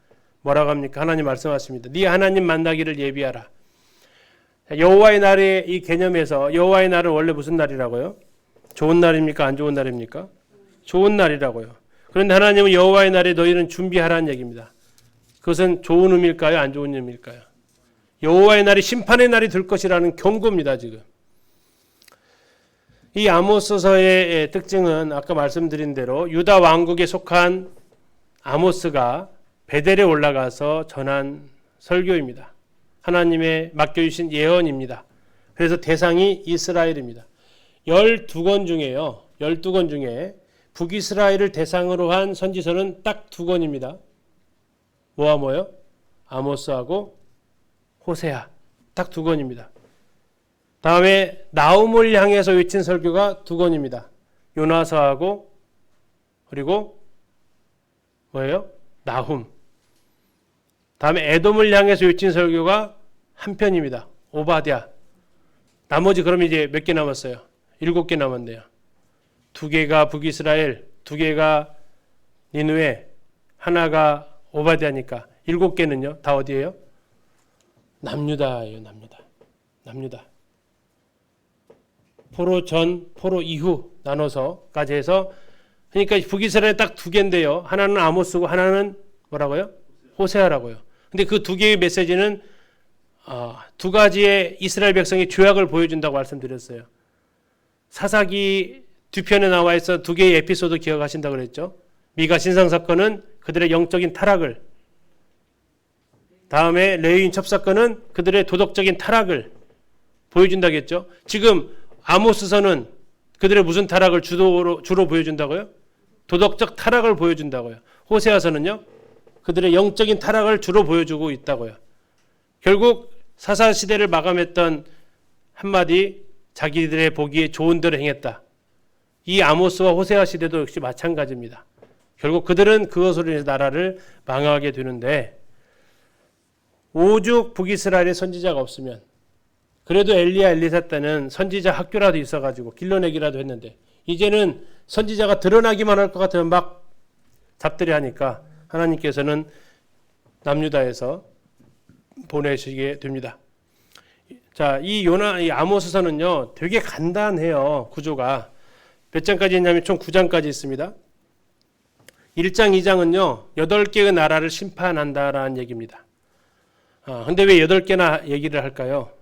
뭐라고 합니까? 하나님 말씀하십니다. 네 하나님 만나기를 예비하라. 여호와의 날의 이 개념에서 여호와의 날은 원래 무슨 날이라고요? 좋은 날입니까? 안 좋은 날입니까? 좋은 날이라고요. 그런데 하나님은 여호와의 날에 너희는 준비하라는 얘기입니다. 그것은 좋은 의미일까요? 안 좋은 의미일까요? 여호와의 날이 심판의 날이 될 것이라는 경고입니다. 지금. 이 아모스서의 특징은 아까 말씀드린 대로 유다 왕국에 속한 아모스가 베델에 올라가서 전한 설교입니다. 하나님의 맡겨주신 예언입니다. 그래서 대상이 이스라엘입니다. 12권 중에요. 12권 중에 북이스라엘을 대상으로 한 선지서는 딱 2권입니다. 뭐와 뭐요? 아모스하고 호세아. 딱 2권입니다. 다음에 나움을 향해서 외친 설교가 2권입니다. 요나서하고 그리고 뭐예요? 나훔. 다음에 에돔을 향해서 외친 설교가 한 편입니다. 오바댜. 나머지 그럼 이제 몇 개 남았어요? 7개 남았네요. 2개가 북이스라엘, 2개가 니느웨, 하나가 오바댜니까 7개는요. 다 어디예요? 남유다예요. 남유다. 포로 전, 포로 이후 나눠서까지 해서 그러니까 북이스라엘 딱 2개인데요. 하나는 아모스고 하나는 뭐라고요? 호세아라고요. 근데 그 2개의 메시지는 2가지의 이스라엘 백성의 죄악을 보여준다고 말씀드렸어요. 사사기 2편에 나와 있어 2개의 에피소드 기억하신다고 그랬죠. 미가 신상 사건은 그들의 영적인 타락을, 다음에 레위인 첩사건은 그들의 도덕적인 타락을 보여준다고 했죠. 지금 아모스서는 그들의 무슨 타락을 주로 보여준다고요? 도덕적 타락을 보여준다고요. 호세아서는요? 그들의 영적인 타락을 주로 보여주고 있다고요. 결국 사사시대를 마감했던 한마디 자기들의 보기에 좋은 대로 행했다. 이 아모스와 호세아 시대도 역시 마찬가지입니다. 결국 그들은 그것으로 인해서 나라를 망하게 되는데 오죽 북이스라엘에 선지자가 없으면 그래도 엘리야 엘리사 때는 선지자 학교라도 있어가지고 길러내기라도 했는데 이제는 선지자가 드러나기만 할 것 같으면 막 잡들이 하니까 하나님께서는 남유다에서 보내시게 됩니다. 자, 이 아모스서는요, 되게 간단해요. 구조가. 몇 장까지 있냐면 총 9장까지 있습니다. 1장, 2장은요, 8개의 나라를 심판한다라는 얘기입니다. 근데 왜 8개나 얘기를 할까요?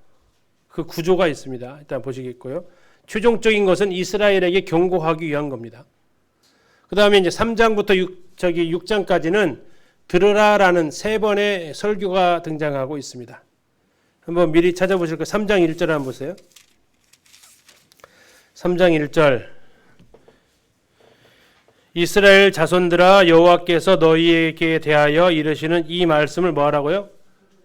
그 구조가 있습니다. 일단 보시겠고요. 최종적인 것은 이스라엘에게 경고하기 위한 겁니다. 그 다음에 이제 3장부터 6장까지는 들으라라는 3번의 설교가 등장하고 있습니다. 한번 미리 찾아보실 거예요. 3장 1절 한번 보세요. 3장 1절. 이스라엘 자손들아 여호와께서 너희에게 대하여 이르시는 이 말씀을 뭐 하라고요?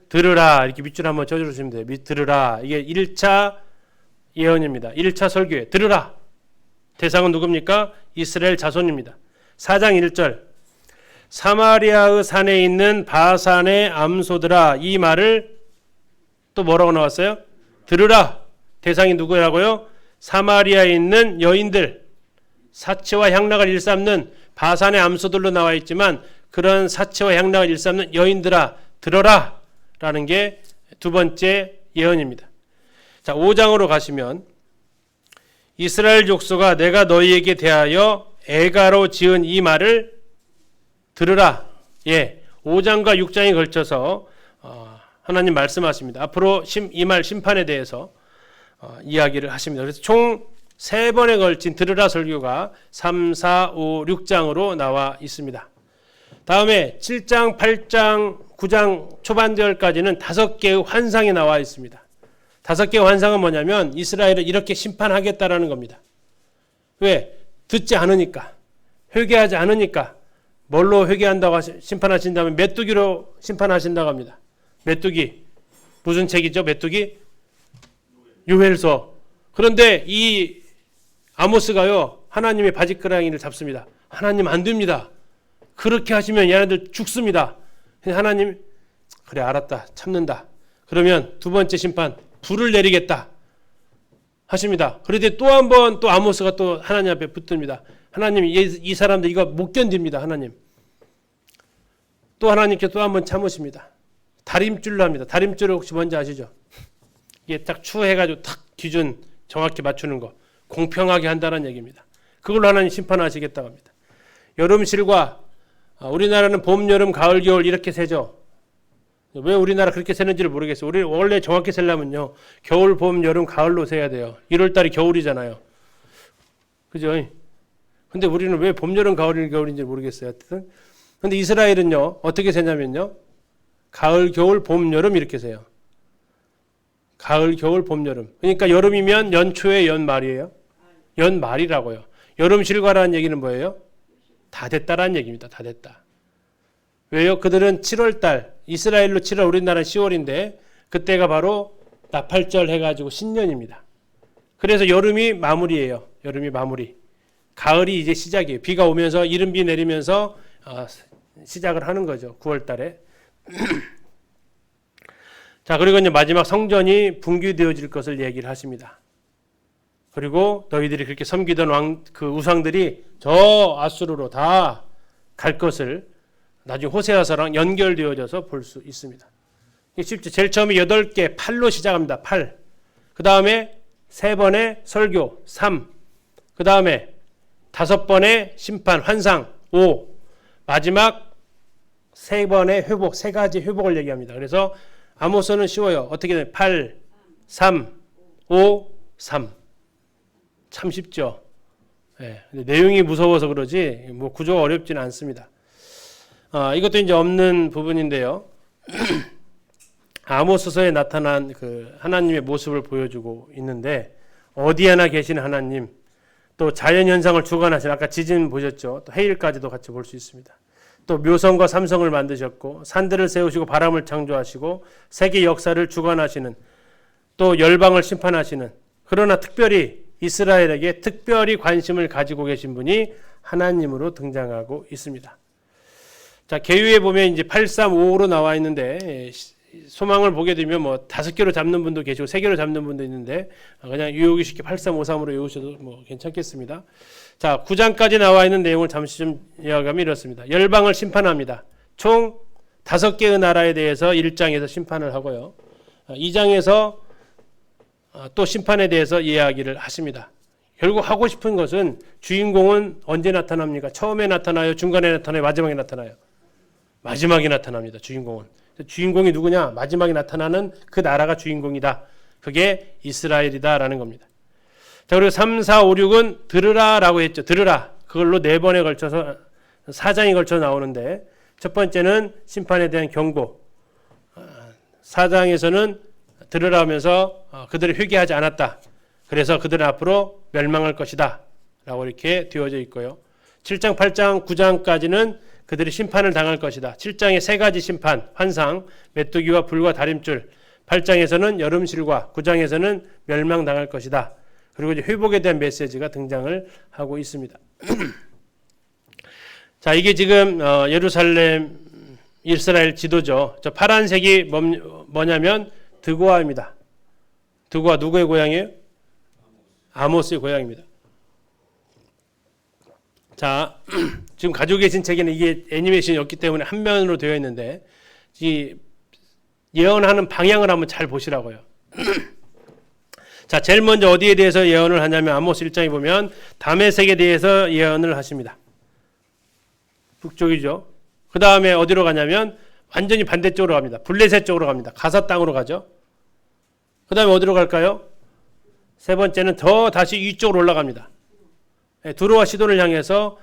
들으라. 이렇게 밑줄 한번 쳐주시면 돼요. 들으라. 이게 1차 예언입니다. 1차 설교에 들으라. 대상은 누굽니까? 이스라엘 자손입니다. 4장 1절 사마리아의 산에 있는 바산의 암소들아 이 말을 또 뭐라고 나왔어요? 들으라. 대상이 누구라고요? 사마리아에 있는 여인들, 사치와 향락을 일삼는 바산의 암소들로 나와 있지만 그런 사치와 향락을 일삼는 여인들아 들어라 라는 게 두 번째 예언입니다. 자, 5장으로 가시면 이스라엘 족속아 내가 너희에게 대하여 애가로 지은 이 말을 들으라. 예, 5장과 6장에 걸쳐서 하나님 말씀하십니다. 앞으로 이 말 심판에 대해서 이야기를 하십니다. 그래서 총 3번에 걸친 들으라 설교가 3, 4, 5, 6장으로 나와 있습니다. 다음에 7장, 8장, 9장 초반절까지는 5개의 환상이 나와 있습니다. 5개의 환상은 뭐냐면 이스라엘을 이렇게 심판하겠다라는 겁니다. 왜? 듣지 않으니까, 회개하지 않으니까. 뭘로 회개한다고 심판하신다면 메뚜기로 심판하신다고 합니다. 메뚜기. 무슨 책이죠? 메뚜기? 요엘서. 그런데 이 아모스가요, 하나님의 바지가랑이를 잡습니다. 하나님 안 됩니다. 그렇게 하시면 얘네들 죽습니다. 하나님, 그래 알았다. 참는다. 그러면 두 번째 심판, 불을 내리겠다 하십니다. 그런데 또 한 번 또 아모스가 또 하나님 앞에 붙듭니다. 하나님 이 사람들 이거 못 견딥니다. 하나님. 또 하나님께 또 한 번 참으십니다. 다림줄로 합니다. 다림줄을 혹시 뭔지 아시죠? 이게 딱 추해가지고 탁 기준 정확히 맞추는 거. 공평하게 한다는 얘기입니다. 그걸로 하나님 심판하시겠다고 합니다. 여름실과 우리나라는 봄, 여름, 가을, 겨울 이렇게 세죠. 왜 우리나라 그렇게 세는지를 모르겠어요. 우리 원래 정확히 세려면요. 겨울, 봄, 여름, 가을로 세야 돼요. 1월달이 겨울이잖아요. 그죠? 근데 우리는 왜 봄, 여름, 가을이 겨울인지 모르겠어요. 하여튼. 근데 이스라엘은요. 어떻게 세냐면요. 가을, 겨울, 봄, 여름 이렇게 세요. 가을, 겨울, 봄, 여름. 그러니까 여름이면 연초에 연말이에요. 연말이라고요. 여름 실과라는 얘기는 뭐예요? 다 됐다라는 얘기입니다. 다 됐다. 왜요? 그들은 7월달, 이스라엘로 7월, 우리나라는 10월인데 그때가 바로 나팔절 해가지고 신년입니다. 그래서 여름이 마무리예요. 여름이 마무리. 가을이 이제 시작이에요. 비가 오면서 이른비 내리면서 시작을 하는 거죠. 9월달에. 자, 그리고 이제 마지막 성전이 붕괴되어질 것을 얘기를 하십니다. 그리고 너희들이 그렇게 섬기던 그 우상들이 저 아수르로 다 갈 것을 나중에 호세아서랑 연결되어져서 볼 수 있습니다. 쉽죠. 제일 처음에 8개 8로 시작합니다. 8. 그 다음에 3번의 설교 3. 그 다음에 5번의 심판 환상 5. 마지막 3번의 회복 3가지 회복을 얘기합니다. 그래서 아모스는 쉬워요. 어떻게 되나요? 8, 3, 5, 3. 참 쉽죠. 네, 내용이 무서워서 그러지 뭐 구조가 어렵지는 않습니다. 이것도 이제 없는 부분인데요. 아모스서에 나타난 그 하나님의 모습을 보여주고 있는데 어디 하나 계신 하나님, 또 자연 현상을 주관하신 아까 지진 보셨죠? 또 해일까지도 같이 볼 수 있습니다. 또 묘성과 삼성을 만드셨고 산들을 세우시고 바람을 창조하시고 세계 역사를 주관하시는 또 열방을 심판하시는 그러나 특별히 이스라엘에게 특별히 관심을 가지고 계신 분이 하나님으로 등장하고 있습니다. 자, 계유에 보면 이제 8355로 나와 있는데 소망을 보게 되면 뭐 5개로 잡는 분도 계시고 3개로 잡는 분도 있는데 그냥 유효기 쉽게 8353으로 외우셔도 뭐 괜찮겠습니다. 자, 9장까지 나와 있는 내용을 잠시 좀 이야기하면 이렇습니다. 열방을 심판합니다. 총 5개의 나라에 대해서 1장에서 심판을 하고요. 2장에서 또 심판에 대해서 이야기를 하십니다. 결국 하고 싶은 것은 주인공은 언제 나타납니까? 처음에 나타나요? 중간에 나타나요? 마지막에 나타나요? 마지막에 나타납니다. 주인공은. 주인공이 누구냐? 마지막에 나타나는 그 나라가 주인공이다. 그게 이스라엘이다라는 겁니다. 자, 그리고 3, 4, 5, 6은 들으라라고 했죠. 들으라. 그걸로 4번에 걸쳐서 4장에 걸쳐 나오는데 첫 번째는 심판에 대한 경고. 4장에서는 들으라 하면서 그들이 회개하지 않았다. 그래서 그들은 앞으로 멸망할 것이다. 라고 이렇게 되어져 있고요. 7장, 8장, 9장까지는 그들이 심판을 당할 것이다. 7장의 3가지 심판, 환상, 메뚜기와 불과 다림줄. 8장에서는 여름실과 9장에서는 멸망당할 것이다. 그리고 이제 회복에 대한 메시지가 등장을 하고 있습니다. 자, 이게 지금 예루살렘 이스라엘 지도죠. 저 파란색이 뭐냐면 드고아입니다. 드고아 누구의 고향이에요? 아모스의 고향입니다. 자, 지금 가지고 계신 책에는 이게 애니메이션이 없기 때문에 한 면으로 되어 있는데 이 예언하는 방향을 한번 잘 보시라고요. 자, 제일 먼저 어디에 대해서 예언을 하냐면 아모스 1장에 보면 다메섹에 대해서 예언을 하십니다. 북쪽이죠. 그 다음에 어디로 가냐면 완전히 반대쪽으로 갑니다. 블레셋 쪽으로 갑니다. 가사 땅으로 가죠. 그 다음에 어디로 갈까요? 세 번째는 더 다시 위쪽으로 올라갑니다. 두로와 시돈을 향해서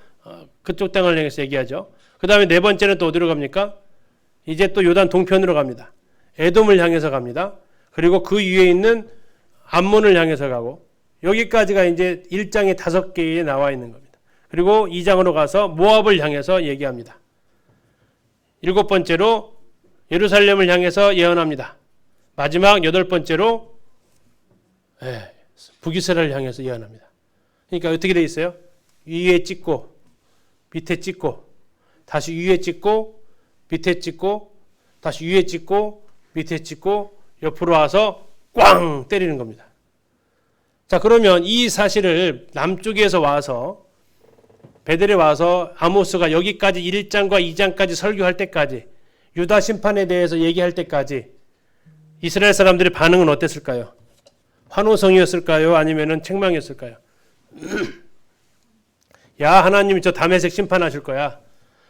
그쪽 땅을 향해서 얘기하죠. 그 다음에 네 번째는 또 어디로 갑니까? 이제 또 요단 동편으로 갑니다. 에돔을 향해서 갑니다. 그리고 그 위에 있는 암몬을 향해서 가고 여기까지가 이제 1장에 5개에 나와 있는 겁니다. 그리고 2장으로 가서 모압을 향해서 얘기합니다. 7번째로 예루살렘을 향해서 예언합니다. 마지막 8번째로 북이스라엘을 향해서 예언합니다. 그러니까 어떻게 되어 있어요? 위에 찍고 밑에 찍고 다시 위에 찍고 밑에 찍고 다시 위에 찍고 밑에 찍고 옆으로 와서 꽝 때리는 겁니다. 자, 그러면 이 사실을 남쪽에서 와서 베델에 와서 아모스가 여기까지 1장과 2장까지 설교할 때까지 유다 심판에 대해서 얘기할 때까지 이스라엘 사람들의 반응은 어땠을까요? 환호성이었을까요? 아니면은 책망이었을까요? 야, 하나님이 저 다메섹 심판하실 거야.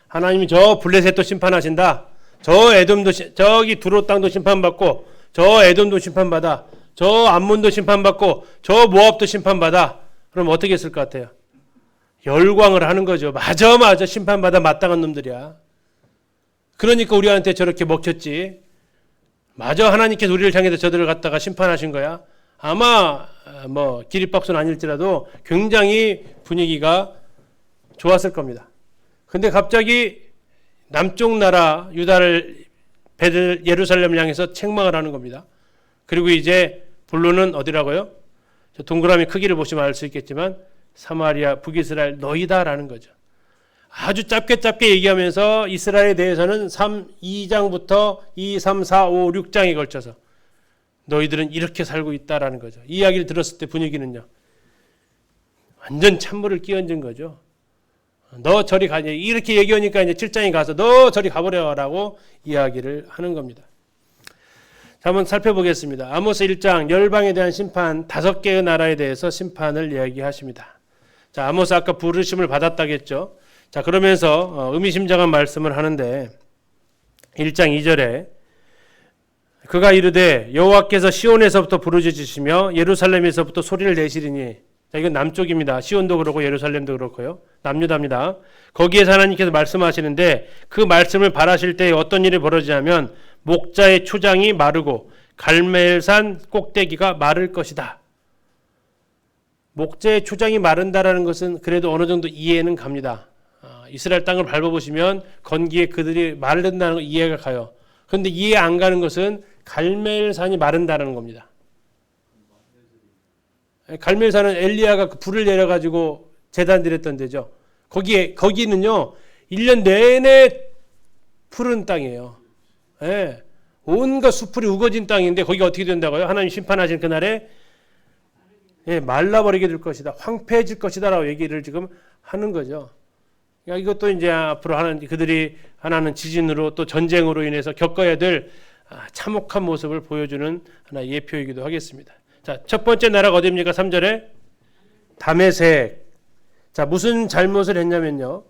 하나님이 저 블레셋도 심판하신다. 저 에돔도 저기 두로 땅도 심판받고 저 에돔도 심판받아. 저 암몬도 심판받고 저 모압도 심판받아. 그럼 어떻게 했을 것 같아요? 열광을 하는 거죠. 맞아 심판받아 마땅한 놈들이야. 그러니까 우리한테 저렇게 먹혔지. 맞아, 하나님께서 우리를 향해서 저들을 갖다가 심판하신 거야. 아마 뭐 기립박수는 아닐지라도 굉장히 분위기가 좋았을 겁니다. 근데 갑자기 남쪽 나라 유다를 베들 예루살렘을 향해서 책망을 하는 겁니다. 그리고 이제 본론은 어디라고요? 저 동그라미 크기를 보시면 알 수 있겠지만 사마리아 북이스라엘 너희다라는 거죠. 아주 짧게 얘기하면서 이스라엘에 대해서는 2장부터 2, 3, 4, 5, 6장에 걸쳐서 너희들은 이렇게 살고 있다라는 거죠. 이 이야기를 들었을 때 분위기는요. 완전 찬물을 끼얹은 거죠. 너 저리 가냐. 이렇게 얘기하니까 이제 7장에 가서 너 저리 가버려라고 이야기를 하는 겁니다. 자, 한번 살펴보겠습니다. 아모스 1장 열방에 대한 심판 5개의 나라에 대해서 심판을 이야기하십니다. 자, 아모스 아까 부르심을 받았다겠죠. 자, 그러면서 의미심장한 말씀을 하는데 1장 2절에 그가 이르되 여호와께서 시온에서부터 부르짖으시며 예루살렘에서부터 소리를 내시리니. 자, 이건 남쪽입니다. 시온도 그렇고 예루살렘도 그렇고요. 남유다입니다. 거기에서 하나님께서 말씀하시는데 그 말씀을 바라실 때 어떤 일이 벌어지냐면 목자의 초장이 마르고 갈멜산 꼭대기가 마를 것이다. 목자의 초장이 마른다라는 것은 그래도 어느 정도 이해는 갑니다. 이스라엘 땅을 밟아보시면 건기에 그들이 마른다는 거 이해가 가요. 그런데 이해 안 가는 것은 갈멜산이 마른다라는 겁니다. 갈멜산은 엘리야가 그 불을 내려가지고 제단 드렸던 데죠. 거기는요 1년 내내 푸른 땅이에요. 예, 온갖 수풀이 우거진 땅인데 거기가 어떻게 된다고요? 하나님 심판하신 그날에 말라버리게 될 것이다. 황폐해질 것이다 라고 얘기를 지금 하는 거죠. 그러니까 이것도 이제 앞으로 그들이 하나는 지진으로 또 전쟁으로 인해서 겪어야 될 참혹한 모습을 보여주는 하나의 예표이기도 하겠습니다. 자, 첫 번째 나라가 어디입니까? 3절에 다메섹. 자, 무슨 잘못을 했냐면요.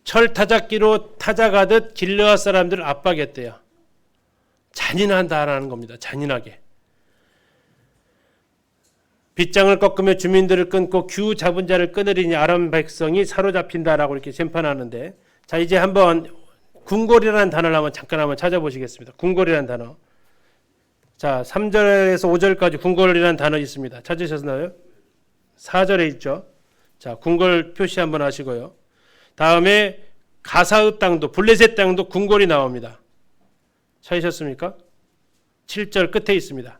철 타작기로 타작하듯 길르앗 사람들을 압박했대요. 잔인하다라는 겁니다. 잔인하게. 빗장을 꺾으며 주민들을 끊고 규 잡은 자를 끊으리니 아람 백성이 사로잡힌다라고 이렇게 심판하는데, 자, 이제 한번 궁궐이라는 단어를 잠깐 찾아보시겠습니다. 궁궐이라는 단어. 자, 3절에서 5절까지 궁궐이라는 단어 있습니다. 찾으셨나요? 4절에 있죠. 자, 궁궐 표시 한번 하시고요. 다음에 가사의 땅도 블레셋 땅도 궁궐이 나옵니다. 찾으셨습니까? 7절 끝에 있습니다.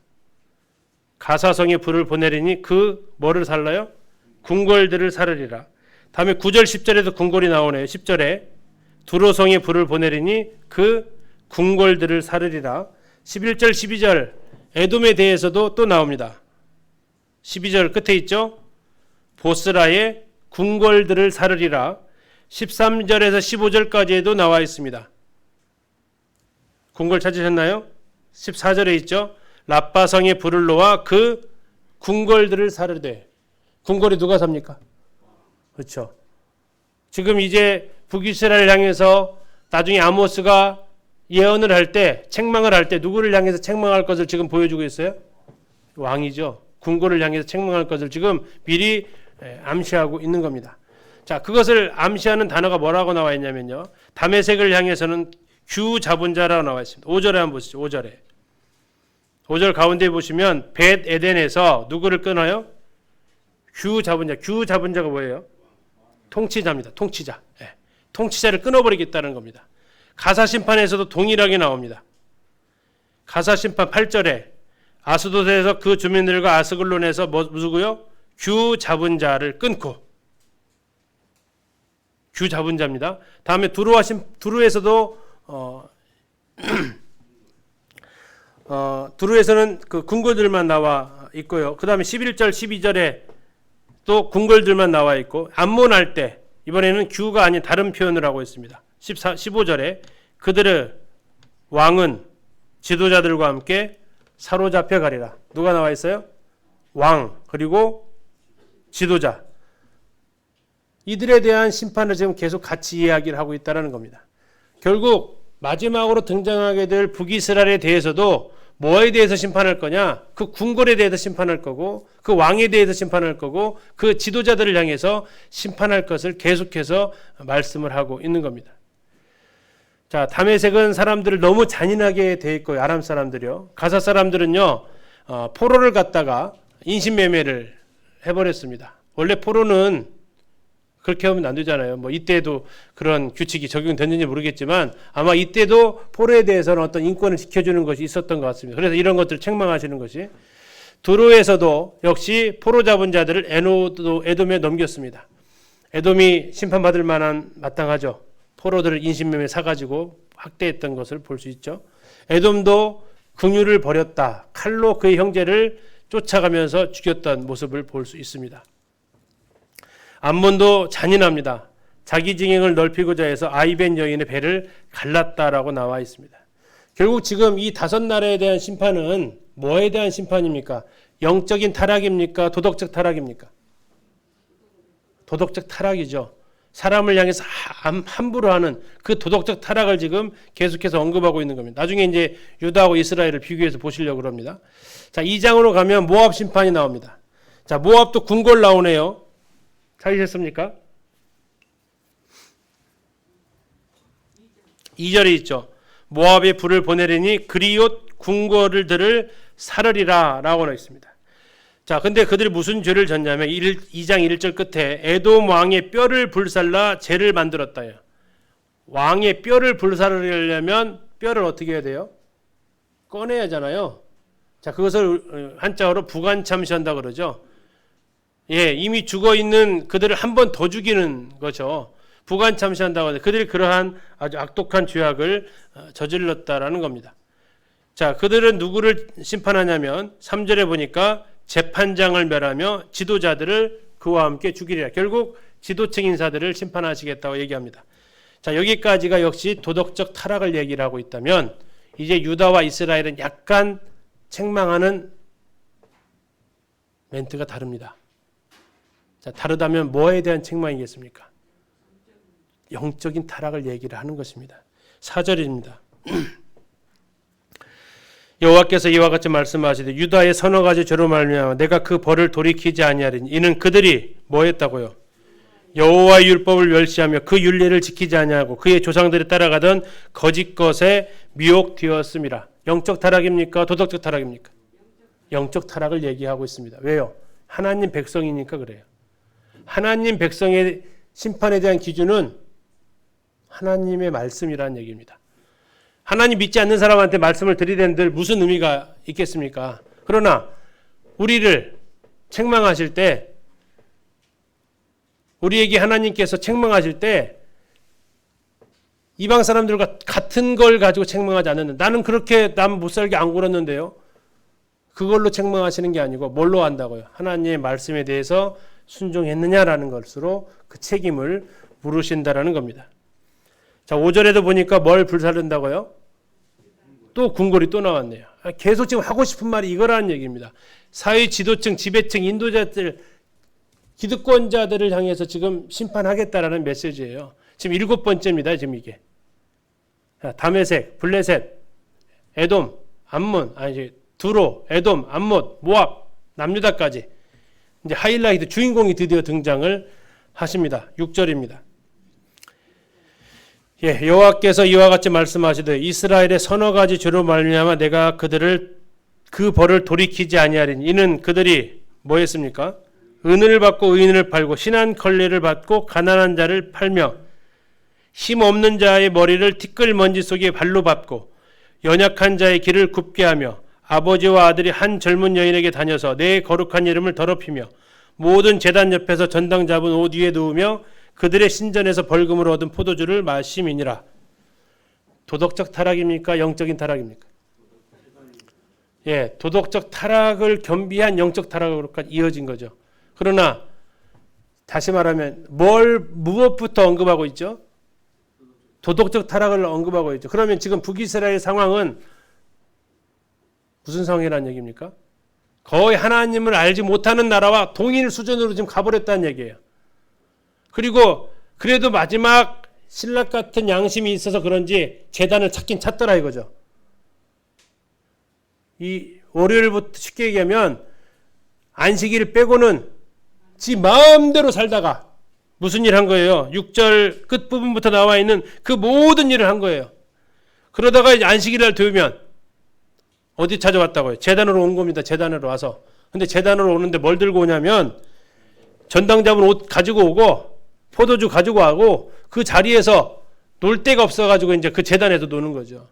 가사성에 불을 보내리니 그 뭐를 살라요? 궁궐들을 사르리라. 다음에 9절 10절에도 궁궐이 나오네요. 10절에 두로성에 불을 보내리니 그 궁궐들을 사르리라. 11절 12절 에돔에 대해서도 또 나옵니다. 12절 끝에 있죠. 보스라의 궁궐들을 사르리라. 13절에서 15절까지에도 나와 있습니다. 궁궐 찾으셨나요? 14절에 있죠. 라빠성에 불을 놓아 그 궁궐들을 사르되. 궁궐이 누가 삽니까? 그렇죠. 지금 이제 북이스라엘을 향해서 나중에 아모스가 예언을 할 때, 책망을 할 때 누구를 향해서 책망할 것을 지금 보여주고 있어요? 왕이죠. 궁궐을 향해서 책망할 것을 지금 미리 암시하고 있는 겁니다. 자, 그것을 암시하는 단어가 뭐라고 나와 있냐면요. 다메섹을 향해서는 규 잡은 자라고 나와 있습니다. 5절에 한번 보시죠. 5절에. 5절 가운데 보시면 벳 에덴에서 누구를 끊어요? 규 잡은 자. 규 잡은 자가 뭐예요? 통치자입니다. 통치자. 네. 통치자를 끊어버리겠다는 겁니다. 가사심판에서도 동일하게 나옵니다. 가사심판 8절에 아스돗에서 그 주민들과 아스글론에서 누구요? 규 잡은 자를 끊고. 규 잡은 자입니다. 다음에 두루에서도 두루에서는 그 궁궐들만 나와 있고요. 그 다음에 11절 12절에 또 궁궐들만 나와 있고, 암몬할 때 이번에는 규가 아닌 다른 표현을 하고 있습니다. 15절에 그들의 왕은 지도자들과 함께 사로잡혀 가리라. 누가 나와 있어요? 왕 그리고 지도자. 이들에 대한 심판을 지금 계속 같이 이야기를 하고 있다는 겁니다. 결국 마지막으로 등장하게 될 북이스라엘에 대해서도 뭐에 대해서 심판할 거냐? 그 궁궐에 대해서 심판할 거고, 그 왕에 대해서 심판할 거고, 그 지도자들을 향해서 심판할 것을 계속해서 말씀을 하고 있는 겁니다. 자, 다메섹은 사람들을 너무 잔인하게 돼 있고요. 아람 사람들이요. 가사 사람들은요, 포로를 갖다가 인신매매를 해버렸습니다. 원래 포로는 그렇게 하면 안 되잖아요. 뭐 이때도 그런 규칙이 적용됐는지 모르겠지만 아마 이때도 포로에 대해서는 어떤 인권을 지켜주는 것이 있었던 것 같습니다. 그래서 이런 것들을 책망하시는 것이. 두로에서도 역시 포로 잡은 자들을 에돔에 넘겼습니다. 에돔이 심판받을 만한 마땅하죠. 포로들을 인신매매 사가지고 학대했던 것을 볼 수 있죠. 에돔도 긍휼을 버렸다. 칼로 그의 형제를 쫓아가면서 죽였던 모습을 볼 수 있습니다. 암몬도 잔인합니다. 자기 징행을 넓히고자 해서 아이벤 여인의 배를 갈랐다라고 나와 있습니다. 결국 지금 이 5나라에 대한 심판은 뭐에 대한 심판입니까? 영적인 타락입니까? 도덕적 타락입니까? 도덕적 타락이죠. 사람을 향해서 함부로 하는 그 도덕적 타락을 지금 계속해서 언급하고 있는 겁니다. 나중에 이제 유다하고 이스라엘을 비교해서 보시려고 합니다. 자, 2장으로 가면 모압 심판이 나옵니다. 자, 모압도 궁궐 나오네요. 찾으셨습니까? 2절에 있죠. 모압에 불을 보내리니 그리옷 궁궐들을 사르리라 라고 나와 있습니다. 자, 근데 그들이 무슨 죄를 졌냐면 2장 1절 끝에 에돔 왕의 뼈를 불살라 죄를 만들었다요. 왕의 뼈를 불사르려면 뼈를 어떻게 해야 돼요? 꺼내야 하잖아요. 자, 그것을 한자어로 부관참시한다 그러죠. 예, 이미 죽어 있는 그들을 한 번 더 죽이는 거죠. 부관참시한다고 하는데 그들이 그러한 아주 악독한 죄악을 저질렀다라는 겁니다. 자, 그들은 누구를 심판하냐면 3절에 보니까 재판장을 멸하며 지도자들을 그와 함께 죽이리라. 결국 지도층 인사들을 심판하시겠다고 얘기합니다. 자, 여기까지가 역시 도덕적 타락을 얘기를 하고 있다면 이제 유다와 이스라엘은 약간 책망하는 멘트가 다릅니다. 자, 다르다면 뭐에 대한 책망이겠습니까? 영적인 타락을 얘기를 하는 것입니다. 4절입니다. 여호와께서 이와 같이 말씀하시되 유다의 서너 가지 죄로 말미암아 내가 그 벌을 돌이키지 아니하리니 이는 그들이 뭐 했다고요? 여호와의 율법을 멸시하며 그 율례를 지키지 아니하고 그의 조상들이 따라가던 거짓 것에 미혹되었음이라. 영적 타락입니까? 도덕적 타락입니까? 영적 타락을 얘기하고 있습니다. 왜요? 하나님 백성이니까 그래요. 하나님 백성의 심판에 대한 기준은 하나님의 말씀이라는 얘기입니다. 하나님 믿지 않는 사람한테 말씀을 들이댄들 무슨 의미가 있겠습니까? 그러나 우리를 책망하실 때 우리에게 하나님께서 책망하실 때 이방 사람들과 같은 걸 가지고 책망하지 않는다. 나는 그렇게 남 못 살게 안 굴었는데요. 그걸로 책망하시는 게 아니고 뭘로 한다고요? 하나님의 말씀에 대해서 순종했느냐라는 것으로 그 책임을 물으신다라는 겁니다. 자, 5절에도 보니까 뭘 불사른다고요? 또 궁궐이 또 나왔네요. 계속 지금 하고 싶은 말이 이거라는 얘기입니다. 사회 지도층, 지배층, 인도자들, 기득권자들을 향해서 지금 심판하겠다라는 메시지예요. 지금 7번째입니다. 지금 이게. 다메섹, 블레셋, 에돔, 암몬, 두로, 에돔, 암못, 모압, 남유다까지 이제 하이라이트 주인공이 드디어 등장을 하십니다. 6절입니다. 예, 여호와께서 이와 같이 말씀하시되 이스라엘의 서너 가지 죄로 말미암아 내가 그 벌을 돌이키지 아니하리니 이는 그들이 뭐 했습니까? 은을 받고 의인을 팔고 신한 걸레를 받고 가난한 자를 팔며 힘 없는 자의 머리를 티끌 먼지 속에 발로 밟고 연약한 자의 길을 굽게 하며 아버지와 아들이 한 젊은 여인에게 다녀서 내 거룩한 이름을 더럽히며 모든 제단 옆에서 전당 잡은 옷 위에 누우며 그들의 신전에서 벌금으로 얻은 포도주를 마심이니라. 도덕적 타락입니까? 영적인 타락입니까? 예, 도덕적 타락을 겸비한 영적 타락으로까지 이어진 거죠. 그러나 다시 말하면 무엇부터 언급하고 있죠? 도덕적 타락을 언급하고 있죠. 그러면 지금 북이스라엘 상황은 무슨 상황이라는 얘기입니까? 거의 하나님을 알지 못하는 나라와 동일 수준으로 지금 가버렸다는 얘기예요. 그리고 그래도 마지막 신락 같은 양심이 있어서 그런지 제단을 찾긴 찾더라 이거죠. 이 월요일부터 쉽게 얘기하면 안식일 빼고는 지 마음대로 살다가 무슨 일 한 거예요? 6절 끝부분부터 나와 있는 그 모든 일을 한 거예요. 그러다가 이제 안식일날 되면 어디 찾아왔다고요? 제단으로 온 겁니다. 제단으로 와서. 근데 제단으로 오는데 뭘 들고 오냐면 전당 잡은 옷 가지고 오고 포도주 가지고 가고 그 자리에서 놀 데가 없어가지고 이제 그 제단에서 노는 거죠.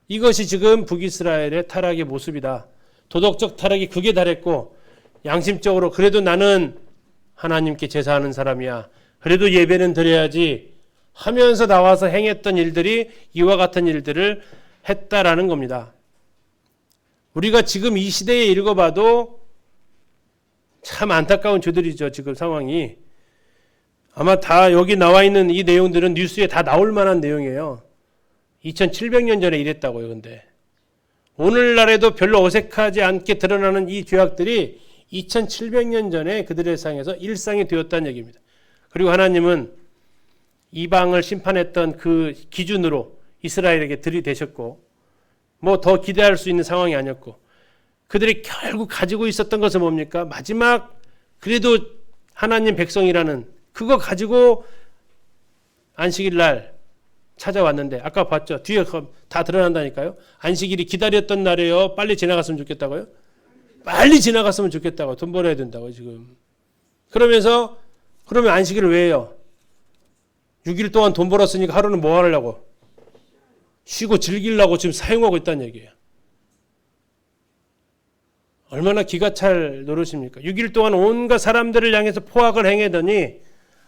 이것이 지금 북이스라엘의 타락의 모습이다. 도덕적 타락이 극에 달했고 양심적으로 그래도 나는 하나님께 제사하는 사람이야. 그래도 예배는 드려야지 하면서 나와서 행했던 일들이 이와 같은 일들을 했다라는 겁니다. 우리가 지금 이 시대에 읽어봐도 참 안타까운 죄들이죠. 지금 상황이. 아마 다 여기 나와 있는 이 내용들은 뉴스에 다 나올 만한 내용이에요. 2700년 전에 이랬다고요. 근데 오늘날에도 별로 어색하지 않게 드러나는 이 죄악들이 2700년 전에 그들의 상에서 일상이 되었다는 얘기입니다. 그리고 하나님은 이방을 심판했던 그 기준으로 이스라엘에게 들이대셨고 뭐 더 기대할 수 있는 상황이 아니었고 그들이 결국 가지고 있었던 것은 뭡니까? 마지막 그래도 하나님 백성이라는 그거 가지고 안식일 날 찾아왔는데 아까 봤죠? 뒤에 다 드러난다니까요. 안식일이 기다렸던 날이에요. 빨리 지나갔으면 좋겠다고요? 빨리 지나갔으면 좋겠다고. 돈 벌어야 된다고 지금. 그러면서 그러면 안식일을 왜 해요? 6일 동안 돈 벌었으니까 하루는 뭐 하려고? 쉬고 즐기려고 지금 사용하고 있다는 얘기예요. 얼마나 기가 찰 노릇입니까? 6일 동안 온갖 사람들을 향해서 포악을 행하더니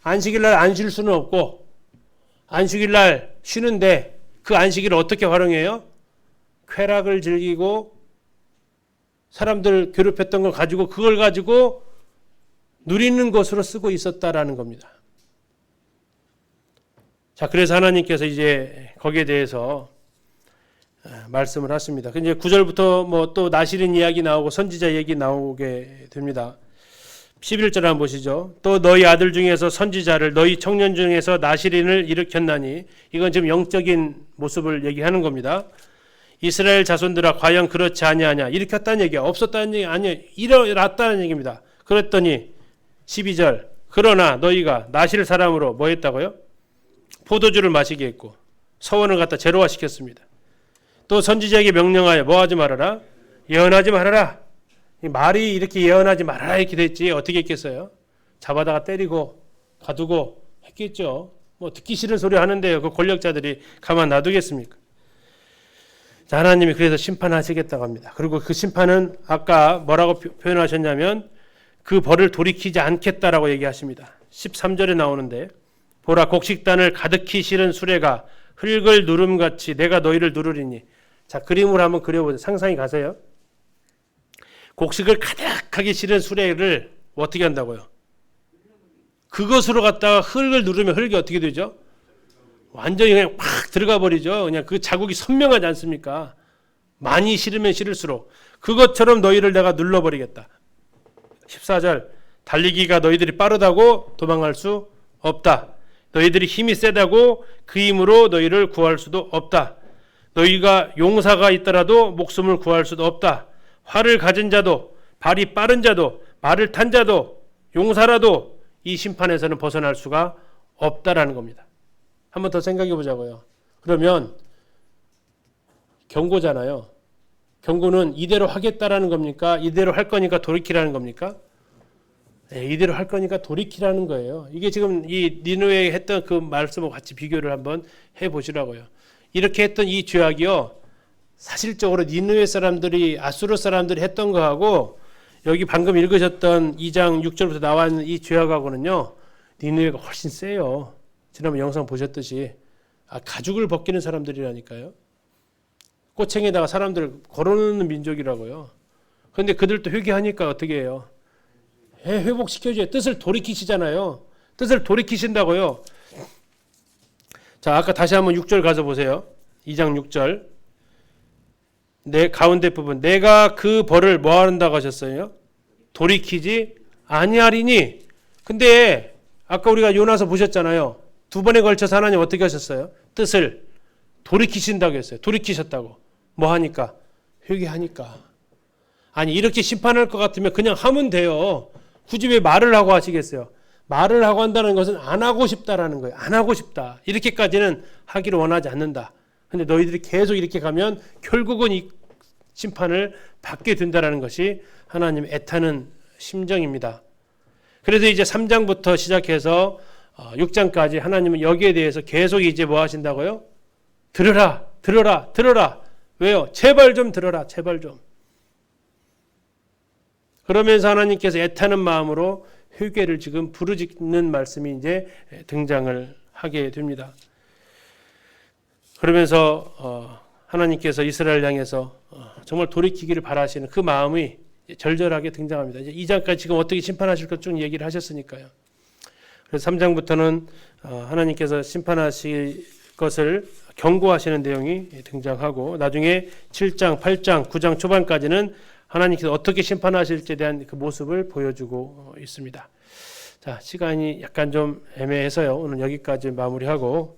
안식일 날 안 쉴 수는 없고 안식일 날 쉬는데 그 안식일을 어떻게 활용해요? 쾌락을 즐기고 사람들 괴롭혔던 걸 가지고 그걸 가지고 누리는 것으로 쓰고 있었다라는 겁니다. 자, 그래서 하나님께서 이제 거기에 대해서 말씀을 하십니다. 이제 9절부터 뭐 또 나실인 이야기 나오고 선지자 얘기 나오게 됩니다. 11절 한번 보시죠. 또 너희 아들 중에서 선지자를 너희 청년 중에서 나실인을 일으켰나니 이건 지금 영적인 모습을 얘기하는 겁니다. 이스라엘 자손들아 과연 그렇지 아니하냐. 일으켰다는 얘기야. 없었다는 얘기 아니야. 일어났다는 얘기입니다. 그랬더니 12절 그러나 너희가 나실 사람으로 뭐 했다고요? 포도주를 마시게 했고 서원을 갖다 제로화시켰습니다. 또 선지자에게 명령하여 뭐 하지 말아라? 예언하지 말아라. 말이 이렇게 예언하지 말아라 이렇게 됐지 어떻게 했겠어요? 잡아다가 때리고 가두고 했겠죠. 뭐 듣기 싫은 소리 하는데요. 그 권력자들이 가만 놔두겠습니까? 자, 하나님이 그래서 심판하시겠다고 합니다. 그리고 그 심판은 아까 뭐라고 표현하셨냐면 그 벌을 돌이키지 않겠다라고 얘기하십니다. 13절에 나오는데 보라 곡식단을 가득히 실은 수레가 흙을 누름같이 내가 너희를 누르리니. 자, 그림으로 한번 그려보세요. 상상이 가세요. 곡식을 가득하게 실은 수레를 어떻게 한다고요? 그것으로 갖다가 흙을 누르면 흙이 어떻게 되죠? 완전히 그냥 확 들어가 버리죠. 그냥 그 자국이 선명하지 않습니까? 많이 실으면 실을수록 그것처럼 너희를 내가 눌러버리겠다. 14절 달리기가 너희들이 빠르다고 도망할 수 없다. 너희들이 힘이 세다고 그 힘으로 너희를 구할 수도 없다. 너희가 용사가 있더라도 목숨을 구할 수도 없다. 활을 가진 자도 발이 빠른 자도 말을 탄 자도 용사라도 이 심판에서는 벗어날 수가 없다라는 겁니다. 한번 더 생각해 보자고요. 그러면 경고잖아요. 경고는 이대로 하겠다라는 겁니까? 이대로 할 거니까 돌이키라는 겁니까? 네, 이대로 할 거니까 돌이키라는 거예요. 이게 지금 이 니느웨에 했던 그 말씀과 같이 비교를 한번 해보시라고요. 이렇게 했던 이 죄악이요, 사실적으로 니느웨 사람들이 아수르 사람들이 했던 거하고 여기 방금 읽으셨던 2장 6절부터 나와 있는 이 죄악하고는요, 니느웨가 훨씬 세요. 지난번 영상 보셨듯이 가죽을 벗기는 사람들이라니까요. 꼬챙이에다가 사람들을 걸어놓는 민족이라고요. 그런데 그들도 회개하니까 어떻게 해요? 회복시켜줘야 뜻을 돌이키시잖아요. 뜻을 돌이키신다고요. 자, 아까 다시 한번 6절 가서 보세요. 2장 6절. 내 가운데 부분. 내가 그 벌을 뭐 한다고 하셨어요? 돌이키지 아니하리니. 근데 아까 우리가 요나서 보셨잖아요. 두 번에 걸쳐서 하나님 어떻게 하셨어요? 뜻을 돌이키신다고 했어요. 돌이키셨다고. 뭐 하니까? 회개하니까. 아니, 이렇게 심판할 것 같으면 그냥 하면 돼요. 굳이 왜 말을 하고 하시겠어요? 말을 하고 한다는 것은 안 하고 싶다라는 거예요. 안 하고 싶다. 이렇게까지는 하기를 원하지 않는다. 근데 너희들이 계속 이렇게 가면 결국은 이 심판을 받게 된다는 것이 하나님 애타는 심정입니다. 그래서 이제 3장부터 시작해서 6장까지 하나님은 여기에 대해서 계속 이제 뭐 하신다고요? 들으라, 들으라, 들으라. 왜요? 제발 좀 들어라, 제발 좀. 그러면서 하나님께서 애타는 마음으로 회개를 지금 부르짖는 말씀이 이제 등장을 하게 됩니다. 그러면서 하나님께서 이스라엘 향해서 정말 돌이키기를 바라시는 그 마음이 절절하게 등장합니다. 이제 2장까지 지금 어떻게 심판하실 것 쭉 얘기를 하셨으니까요. 그래서 3장부터는 하나님께서 심판하실 것을 경고하시는 내용이 등장하고 나중에 7장, 8장, 9장 초반까지는 하나님께서 어떻게 심판하실지에 대한 그 모습을 보여주고 있습니다. 자, 시간이 약간 좀 애매해서요. 오늘 여기까지 마무리하고